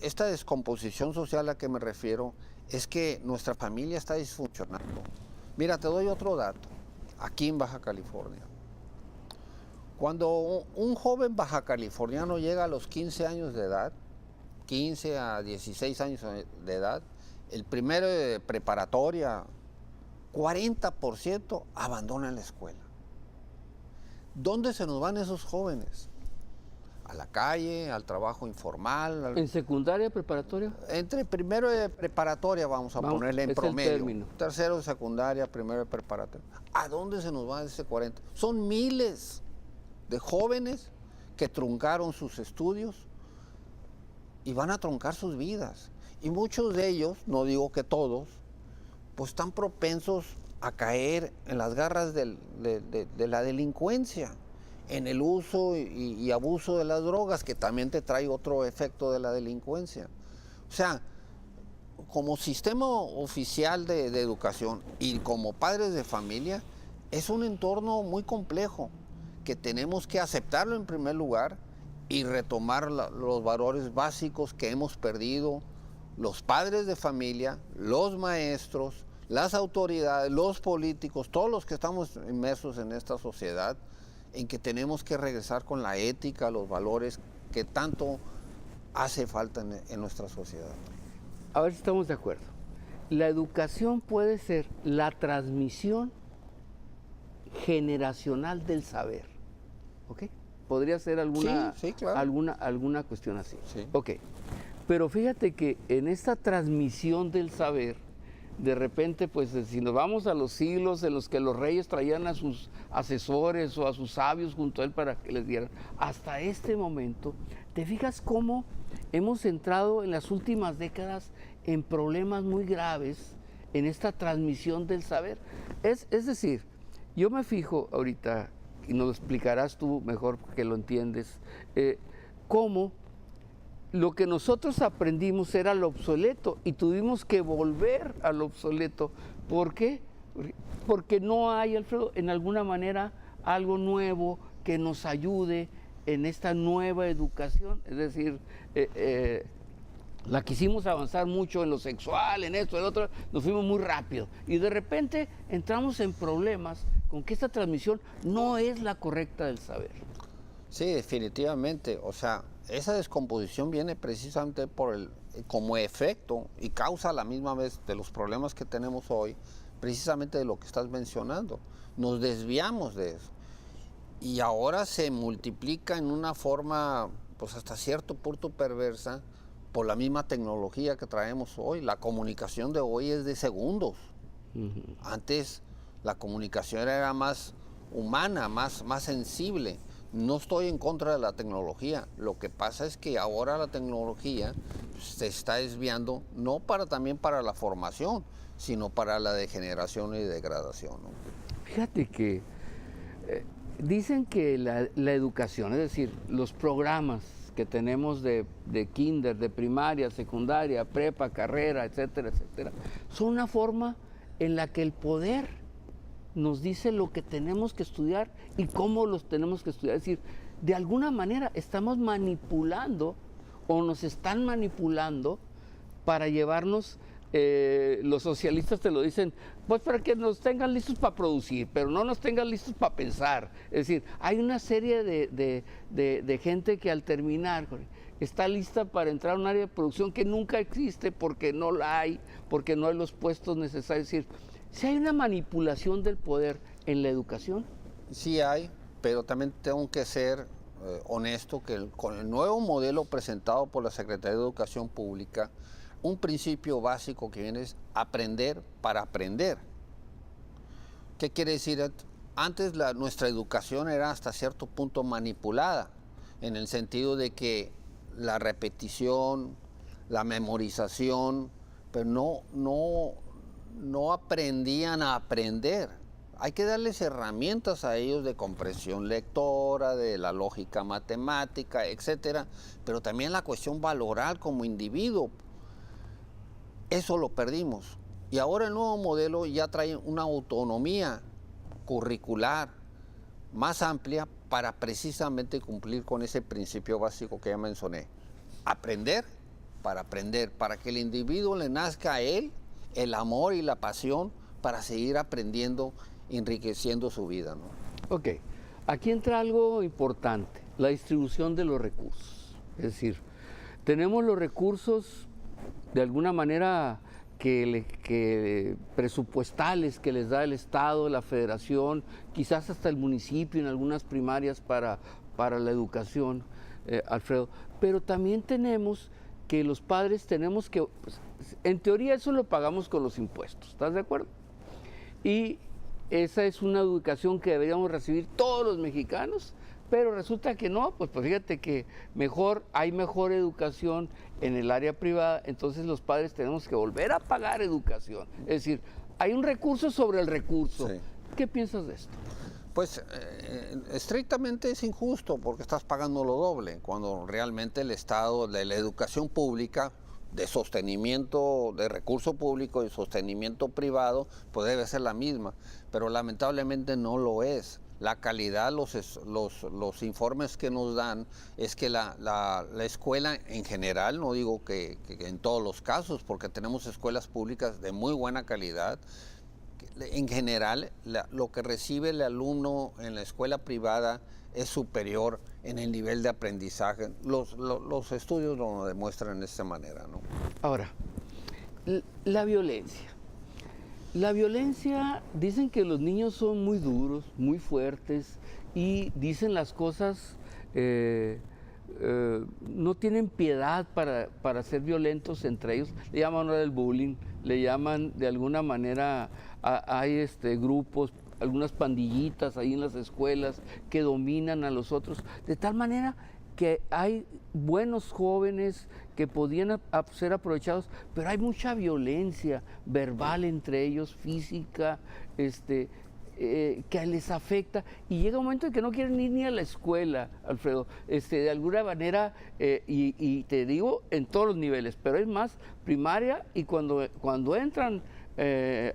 Esta descomposición social a la que me refiero es que nuestra familia está disfuncionando. Mira, te doy otro dato, aquí en Baja California. Cuando un joven baja californiano llega a los 15 años de edad, 15 a 16 años de edad, el primero de preparatoria, 40% abandonan la escuela. ¿Dónde se nos van esos jóvenes? A la calle, al trabajo informal. ¿En secundaria, preparatoria? Entre primero de preparatoria, vamos a ponerle en promedio. Tercero de secundaria, primero de preparatoria. ¿A dónde se nos va ese 40? Son miles de jóvenes que truncaron sus estudios y van a truncar sus vidas. Y muchos de ellos, no digo que todos, pues están propensos a caer en las garras de la delincuencia, en el uso y abuso de las drogas, que también te trae otro efecto de la delincuencia. O sea, como sistema oficial de educación y como padres de familia, es un entorno muy complejo que tenemos que aceptarlo en primer lugar y retomar los valores básicos que hemos perdido los padres de familia, los maestros, las autoridades, los políticos, todos los que estamos inmersos en esta sociedad, en que tenemos que regresar con la ética, los valores que tanto hace falta en nuestra sociedad. A ver si estamos de acuerdo. La educación puede ser la transmisión generacional del saber. ¿Ok? ¿Podría ser alguna, Sí, claro. alguna cuestión así? Sí. Ok. Pero fíjate que en esta transmisión del saber, de repente, pues si nos vamos a los siglos en los que los reyes traían a sus asesores o a sus sabios junto a él para que les dieran, hasta este momento, ¿te fijas cómo hemos entrado en las últimas décadas en problemas muy graves en esta transmisión del saber? Es decir, yo me fijo ahorita, y nos lo explicarás tú mejor que lo entiendes, cómo lo que nosotros aprendimos era lo obsoleto y tuvimos que volver a lo obsoleto. ¿Por qué? Porque no hay, Alfredo, en alguna manera algo nuevo que nos ayude en esta nueva educación. Es decir, la quisimos avanzar mucho en lo sexual, en esto, en lo otro, nos fuimos muy rápido. Y de repente entramos en problemas con que esta transmisión no es la correcta del saber. Sí, definitivamente. O sea, esa descomposición viene precisamente como efecto y causa a la misma vez de los problemas que tenemos hoy, precisamente de lo que estás mencionando. Nos desviamos de eso. Y ahora se multiplica en una forma, pues hasta cierto punto perversa, por la misma tecnología que traemos hoy. La comunicación de hoy es de segundos. Antes la comunicación era más humana, más sensible. No estoy en contra de la tecnología. Lo que pasa es que ahora la tecnología se está desviando, no también para la formación, sino para la degeneración y degradación, ¿no? Fíjate que dicen que la educación, es decir, los programas que tenemos de kinder, de primaria, secundaria, prepa, carrera, etcétera, etcétera, son una forma en la que el poder nos dice lo que tenemos que estudiar y cómo los tenemos que estudiar. Es decir, de alguna manera estamos manipulando o nos están manipulando para llevarnos, los socialistas te lo dicen, pues para que nos tengan listos para producir, pero no nos tengan listos para pensar. Es decir, hay una serie de gente que al terminar está lista para entrar a un área de producción que nunca existe porque no la hay, porque no hay los puestos necesarios. Es decir, si hay una manipulación del poder en la educación. Sí hay, pero también tengo que ser honesto que con el nuevo modelo presentado por la Secretaría de Educación Pública, un principio básico que viene es aprender para aprender. ¿Qué quiere decir? Antes nuestra educación era hasta cierto punto manipulada, en el sentido de que la repetición, la memorización, pero no aprendían a aprender. Hay que darles herramientas a ellos de comprensión lectora, de la lógica matemática, etcétera, pero también la cuestión valoral como individuo. Eso lo perdimos. Y ahora el nuevo modelo ya trae una autonomía curricular más amplia para precisamente cumplir con ese principio básico que ya mencioné. Aprender, para que el individuo le nazca a él el amor y la pasión para seguir aprendiendo, enriqueciendo su vida, ¿no? Ok, aquí entra algo importante, la distribución de los recursos. Es decir, tenemos los recursos de alguna manera presupuestales que les da el Estado, la Federación, quizás hasta el municipio en algunas primarias para la educación, Alfredo. Pero también tenemos que los padres tenemos que, pues, en teoría eso lo pagamos con los impuestos, ¿estás de acuerdo? Y esa es una educación que deberíamos recibir todos los mexicanos, pero resulta que no, pues fíjate que hay mejor educación en el área privada, entonces los padres tenemos que volver a pagar educación. Es decir, hay un recurso sobre el recurso. Sí. ¿Qué piensas de esto? Pues estrictamente es injusto porque estás pagando lo doble, cuando realmente el Estado de la educación pública, de sostenimiento de recurso público y sostenimiento privado, pues debe ser la misma, pero lamentablemente no lo es. La calidad, los informes que nos dan es que la escuela en general, no digo que en todos los casos, porque tenemos escuelas públicas de muy buena calidad, en general lo que recibe el alumno en la escuela privada es superior en el nivel de aprendizaje. Los estudios lo demuestran de esta manera, ¿no? Ahora, la violencia. La violencia, dicen que los niños son muy duros, muy fuertes y dicen las cosas, no tienen piedad para ser violentos entre ellos. Le llaman ahora el bullying, le llaman de alguna manera, hay grupos, algunas pandillitas ahí en las escuelas que dominan a los otros, de tal manera que hay buenos jóvenes que podían ser aprovechados, pero hay mucha violencia verbal entre ellos, física, que les afecta, y llega un momento en que no quieren ir ni a la escuela, Alfredo, de alguna manera, y te digo en todos los niveles, pero es más primaria, y cuando entran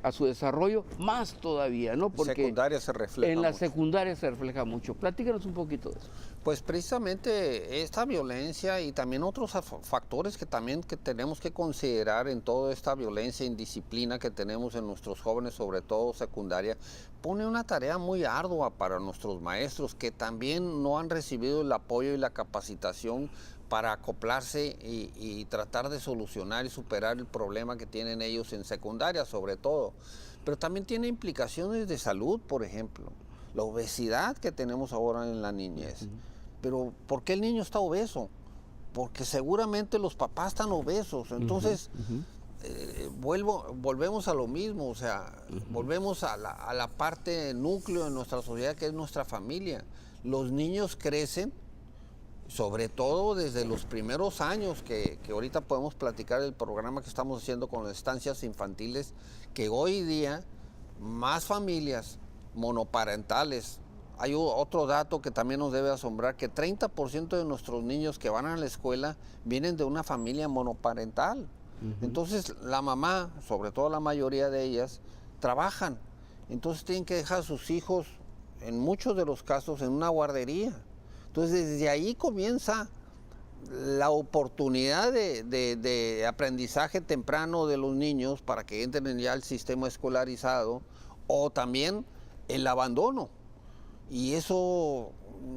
a su desarrollo, más todavía, ¿no? Porque secundaria se refleja en la mucho. secundaria se refleja mucho. Platícanos un poquito de eso. Pues precisamente esta violencia y también otros factores que tenemos que considerar en toda esta violencia e indisciplina que tenemos en nuestros jóvenes, sobre todo secundaria, pone una tarea muy ardua para nuestros maestros que también no han recibido el apoyo y la capacitación para acoplarse y tratar de solucionar y superar el problema que tienen ellos en secundaria sobre todo. Pero también tiene implicaciones de salud, por ejemplo, la obesidad que tenemos ahora en la niñez. Pero ¿por qué el niño está obeso? Porque seguramente los papás están obesos. Entonces, volvemos a lo mismo, o sea, volvemos a la parte núcleo de nuestra sociedad, que es nuestra familia. Los niños crecen, sobre todo desde los primeros años, que ahorita podemos platicar el programa que estamos haciendo con las estancias infantiles, que hoy día más familias monoparentales. Hay otro dato que también nos debe asombrar, que 30% de nuestros niños que van a la escuela vienen de una familia monoparental. Entonces la mamá, sobre todo la mayoría de ellas, trabajan. Entonces tienen que dejar a sus hijos, en muchos de los casos, en una guardería. Entonces desde ahí comienza la oportunidad de aprendizaje temprano de los niños para que entren ya al sistema escolarizado, o también el abandono. Y eso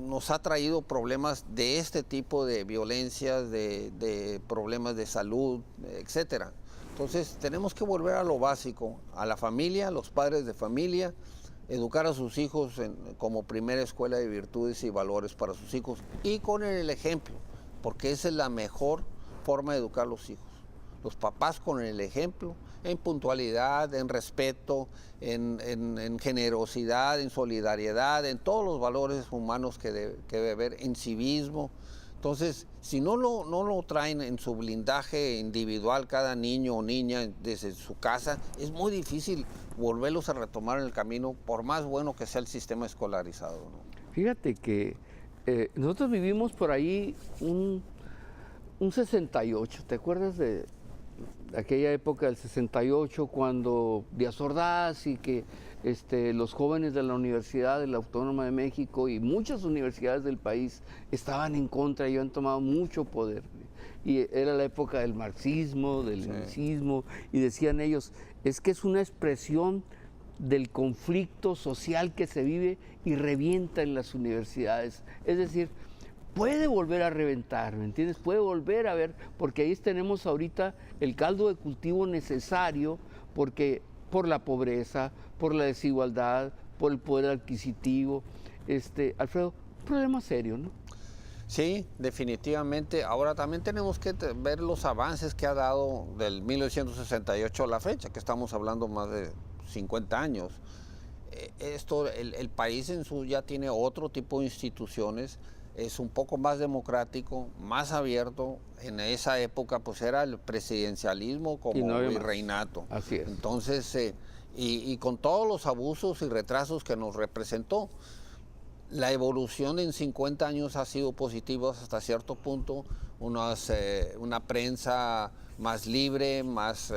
nos ha traído problemas de este tipo de violencias, de problemas de salud, etcétera. Entonces tenemos que volver a lo básico, a la familia, a los padres de familia, educar a sus hijos como primera escuela de virtudes y valores para sus hijos, y con el ejemplo, porque esa es la mejor forma de educar a los hijos. Los papás con el ejemplo, en puntualidad, en respeto, en generosidad, en solidaridad, en todos los valores humanos que debe haber, en civismo. Entonces, si no lo traen en su blindaje individual cada niño o niña desde su casa, es muy difícil volverlos a retomar en el camino, por más bueno que sea el sistema escolarizado, ¿no? Fíjate que nosotros vivimos por ahí un 68, ¿te acuerdas de aquella época del 68, cuando Díaz Ordaz y que los jóvenes de la Universidad de la Autónoma de México y muchas universidades del país estaban en contra y han tomado mucho poder? Y era la época del marxismo, del leninismo, y decían ellos, es que es una expresión del conflicto social que se vive y revienta en las universidades. Es decir, puede volver a reventar, ¿me entiendes? Puede volver a ver, porque ahí tenemos ahorita el caldo de cultivo necesario, porque por la pobreza, por la desigualdad, por el poder adquisitivo. Alfredo, un problema serio, ¿no? Sí, definitivamente. Ahora también tenemos que ver los avances que ha dado del 1968 a la fecha, que estamos hablando más de 50 años. El país en su ya tiene otro tipo de instituciones, es un poco más democrático, más abierto. En esa época pues era el presidencialismo como virreinato. Así es. Entonces, y con todos los abusos y retrasos que nos representó, la evolución en 50 años ha sido positiva hasta cierto punto, una prensa más libre, más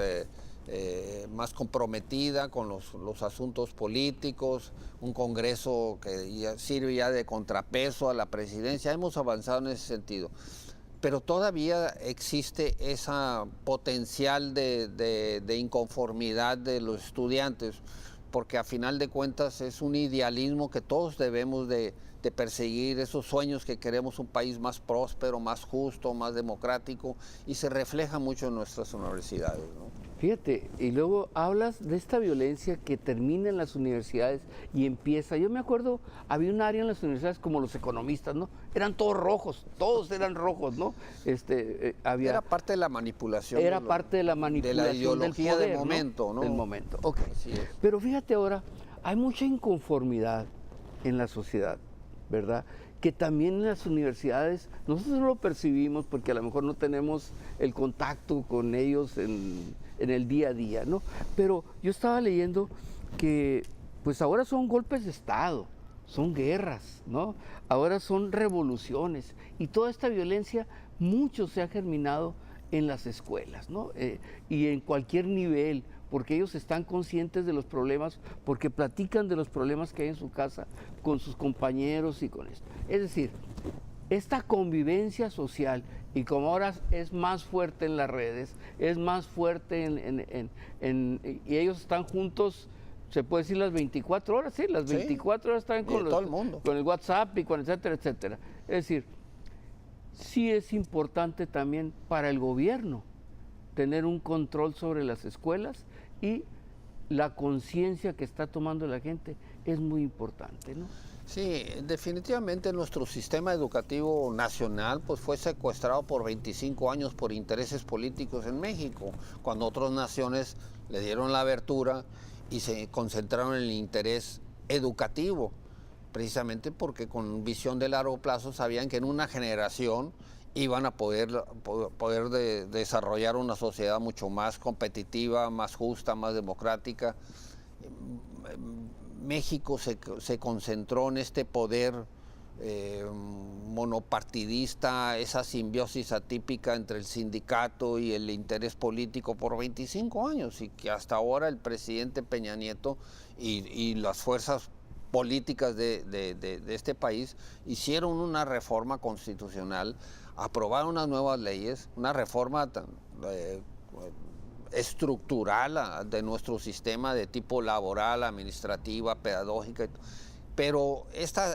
comprometida con los asuntos políticos, un Congreso que sirve ya de contrapeso a la presidencia. Hemos avanzado en ese sentido, pero todavía existe ese potencial de inconformidad de los estudiantes, porque a final de cuentas es un idealismo que todos debemos de perseguir, esos sueños que queremos un país más próspero, más justo, más democrático, y se refleja mucho en nuestras universidades, ¿no? Fíjate, y luego hablas de esta violencia que termina en las universidades y empieza. Yo me acuerdo, había un área en las universidades como los economistas, ¿no? Eran todos rojos, todos eran rojos, ¿no? Era parte de la manipulación. Era parte de la manipulación de la ideología del poder, del momento, ¿no? Del momento, ok. Así es. Pero fíjate ahora, hay mucha inconformidad en la sociedad, ¿verdad? Que también en las universidades, nosotros no lo percibimos porque a lo mejor no tenemos el contacto con ellos en el día a día, ¿no? Pero yo estaba leyendo que pues ahora son golpes de Estado, son guerras, ¿no? Ahora son revoluciones y toda esta violencia mucho se ha germinado en las escuelas, ¿no? Y en cualquier nivel, porque ellos están conscientes de los problemas, porque platican de los problemas que hay en su casa con sus compañeros y con esto. Es decir, esta convivencia social, y como ahora es más fuerte en las redes, es más fuerte y ellos están juntos, se puede decir las 24 horas, sí, las 24 horas están con todo el mundo, con el WhatsApp y con etcétera, etcétera. Es decir, sí es importante también para el gobierno tener un control sobre las escuelas y la conciencia que está tomando la gente es muy importante, ¿no? Sí, definitivamente nuestro sistema educativo nacional pues fue secuestrado por 25 años por intereses políticos en México, cuando otras naciones le dieron la abertura y se concentraron en el interés educativo, precisamente porque con visión de largo plazo sabían que en una generación iban a poder desarrollar una sociedad mucho más competitiva, más justa, más democrática. México se concentró en este poder monopartidista, esa simbiosis atípica entre el sindicato y el interés político por 25 años y que hasta ahora el presidente Peña Nieto y las fuerzas políticas de este país hicieron una reforma constitucional, aprobaron unas nuevas leyes, una reforma estructural de nuestro sistema de tipo laboral, administrativa, pedagógica, pero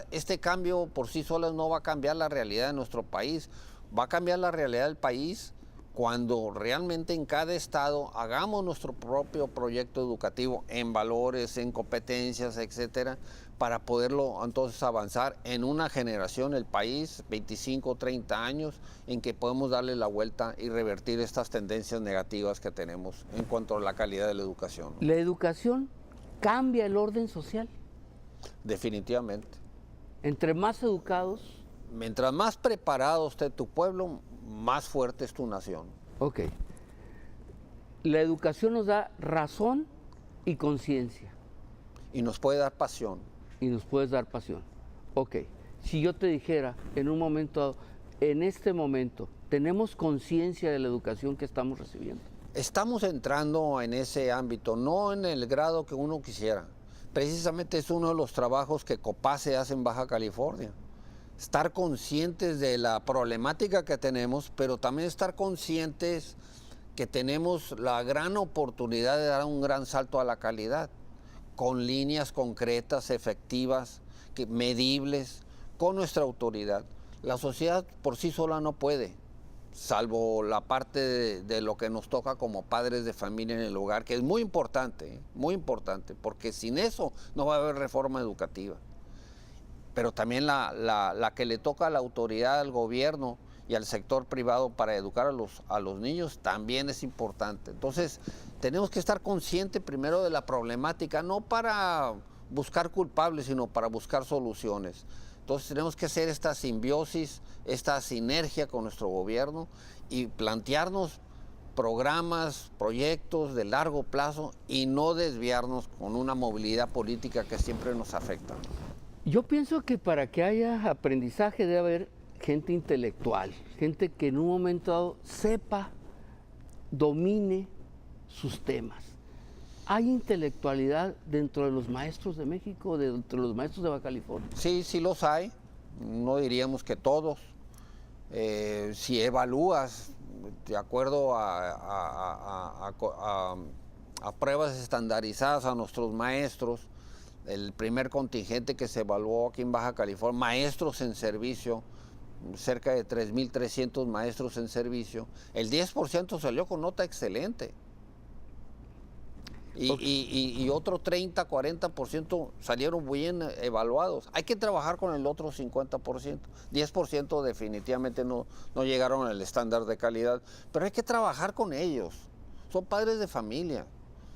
este cambio por sí solo no va a cambiar la realidad de nuestro país, va a cambiar la realidad del país cuando realmente en cada estado hagamos nuestro propio proyecto educativo en valores, en competencias, etcétera, para poderlo entonces avanzar en una generación, el país, 25, 30 años, en que podemos darle la vuelta y revertir estas tendencias negativas que tenemos en cuanto a la calidad de la educación. La educación cambia el orden social. Definitivamente. Entre más educados. Mientras más preparado esté tu pueblo, más fuerte es tu nación. Ok. La educación nos da razón y conciencia. Y nos puede dar pasión. Y nos puedes dar pasión. Ok. Si yo te dijera en un momento, en este momento, ¿tenemos conciencia de la educación que estamos recibiendo? Estamos entrando en ese ámbito, no en el grado que uno quisiera. Precisamente es uno de los trabajos que COPACE hace en Baja California. Estar conscientes de la problemática que tenemos, pero también estar conscientes que tenemos la gran oportunidad de dar un gran salto a la calidad, con líneas concretas, efectivas, medibles, con nuestra autoridad. La sociedad por sí sola no puede, salvo la parte de lo que nos toca como padres de familia en el hogar, que es muy importante, porque sin eso no va a haber reforma educativa. Pero también la que le toca a la autoridad, al gobierno y al sector privado para educar a los niños también es importante. Entonces, tenemos que estar conscientes primero de la problemática, no para buscar culpables, sino para buscar soluciones. Entonces, tenemos que hacer esta simbiosis, esta sinergia con nuestro gobierno y plantearnos programas, proyectos de largo plazo y no desviarnos con una movilidad política que siempre nos afecta. Yo pienso que para que haya aprendizaje debe haber gente intelectual, gente que en un momento dado sepa, domine sus temas. ¿Hay intelectualidad dentro de los maestros de México, dentro de los maestros de Baja California? Sí, sí los hay, no diríamos que todos. Si evalúas de acuerdo a pruebas estandarizadas a nuestros maestros, el primer contingente que se evaluó aquí en Baja California, maestros en servicio, cerca de 3.300 maestros en servicio, el 10% salió con nota excelente. Y otro 30, 40% salieron bien evaluados. Hay que trabajar con el otro 50%. 10% definitivamente no llegaron al estándar de calidad, pero hay que trabajar con ellos. Son padres de familia,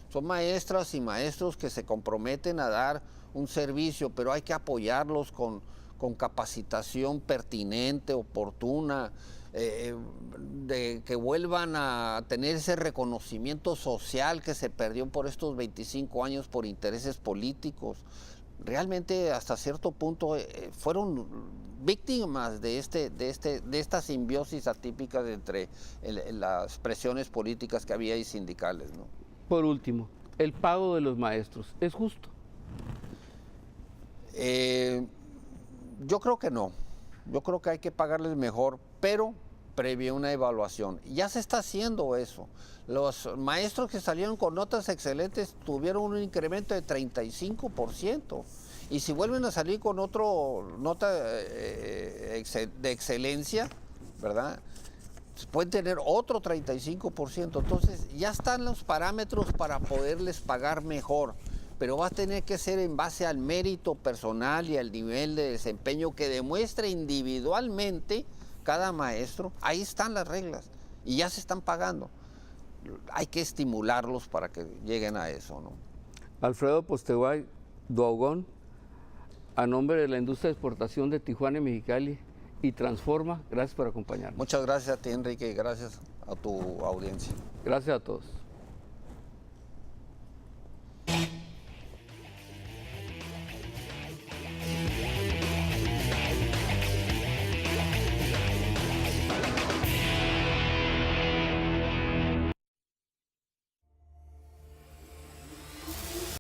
son maestras y maestros que se comprometen a dar un servicio, pero hay que apoyarlos con capacitación pertinente, oportuna, de que vuelvan a tener ese reconocimiento social que se perdió por estos 25 años por intereses políticos. Realmente hasta cierto punto fueron víctimas de esta simbiosis atípica entre las presiones políticas que había y sindicales, ¿no? Por último, el pago de los maestros, ¿es justo? Yo creo que no. Yo creo que hay que pagarles mejor, pero previa una evaluación. Ya se está haciendo eso. Los maestros que salieron con notas excelentes tuvieron un incremento de 35%. Y si vuelven a salir con otra nota de excelencia, ¿verdad?, pueden tener otro 35%. Entonces ya están los parámetros para poderles pagar mejor, pero va a tener que ser en base al mérito personal y al nivel de desempeño que demuestre individualmente cada maestro. Ahí están las reglas y ya se están pagando. Hay que estimularlos para que lleguen a eso, ¿no? Alfredo Posteguay Duaugón, a nombre de la industria de exportación de Tijuana y Mexicali y Transforma, gracias por acompañarnos. Muchas gracias a ti, Enrique, y gracias a tu audiencia. Gracias a todos.